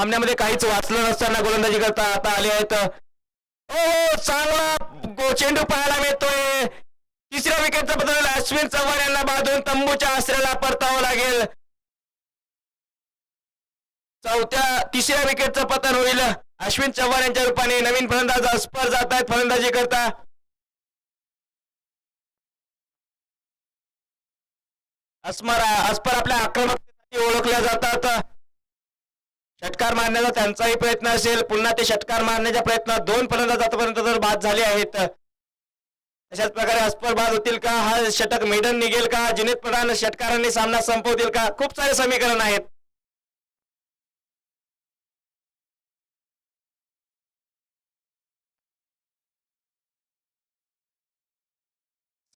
सामन्यामध्ये काहीच वाचलं नसताना गोलंदाजी करता आता आले आहेत. ओ चांगला चेंडू पाहायला मिळतोय. तिसऱ्या विकेटचा बदल अश्विन चव्हाण यांना बांधून तंबूच्या आश्रयाला परतावं लागेल. तिसऱ्या विकेटचं पतन होईल अश्विन चव्हाण यांच्या रूपाने. नवीन फलंदाज अस्पर जात आहेत फलंदाजी करता. अस्पर आपल्या आक्रमकतेसाठी ओळखल्या जातात. षटकार मारण्याचा त्यांचाही प्रयत्न असेल. पुन्हा ते षटकार मारण्याच्या प्रयत्नात 2 फलंदाज आतापर्यंत तर बाद झाले आहेत. अशाच प्रकारे अस्पर बाद होतील का? हा षटक मेडन निघेल का? जुनेद पठाण षटकारांनी सामना संपवतील का? खूप सारे समीकरण आहेत.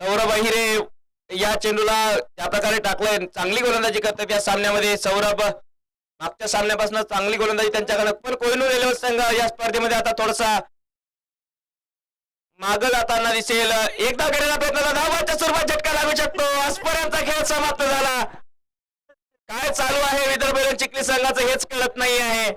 सौरभ अहिरे या चेंडूला ज्या प्रकारे टाकलंय, चांगली गोलंदाजी करतात या सामन्यामध्ये सौरभ. मागच्या सामन्यापासून चांगली गोलंदाजी त्यांच्याकडे. पण कोहिनूर रेल्वे संघ या स्पर्धेमध्ये आता थोडासा मागं जाताना दिसेल. एकदा केलेला प्रयत्न धावाच्या स्वरूपात झटका लागू शकतो. अस्पर्यांचा खेळ समाप्त झाला. काय चालू आहे विदर्भ चिखली संघाचं हेच कळत नाही आहे.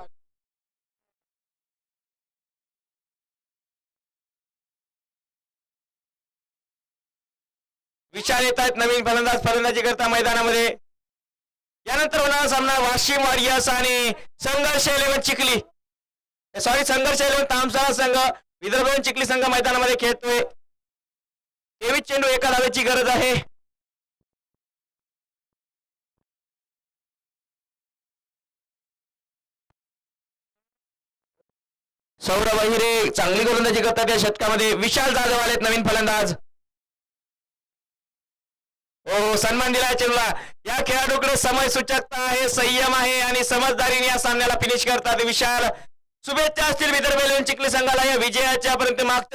विशाल येत आहेत नवीन फलंदाजी करता मैदानामध्ये. यानंतर होणारा सामना वाशिम वॉरियर्स आणि संघर्ष 11 चिखली, संघर्ष 11 तामसाळा संघ विदर्भ चिखली संघ मैदानामध्ये खेळतोय. 23 चेंडू एका धावेची गरज आहे. सौरभ अहिरे चांगली गोलंदाजी करतात या षटकामध्ये. विशाल जाधव आलेत नवीन फलंदाज. हो सन्मान दिला चेंडूला. या खेळाडूकडे समय सूचकता आहे, संयम आहे आणि समजदारीने या सामन्याला फिनिश करतात विशाल. शुभेच्छा असतील विदर्भ चिखली संघाला या विजयाच्या पर्यंत. मागच्या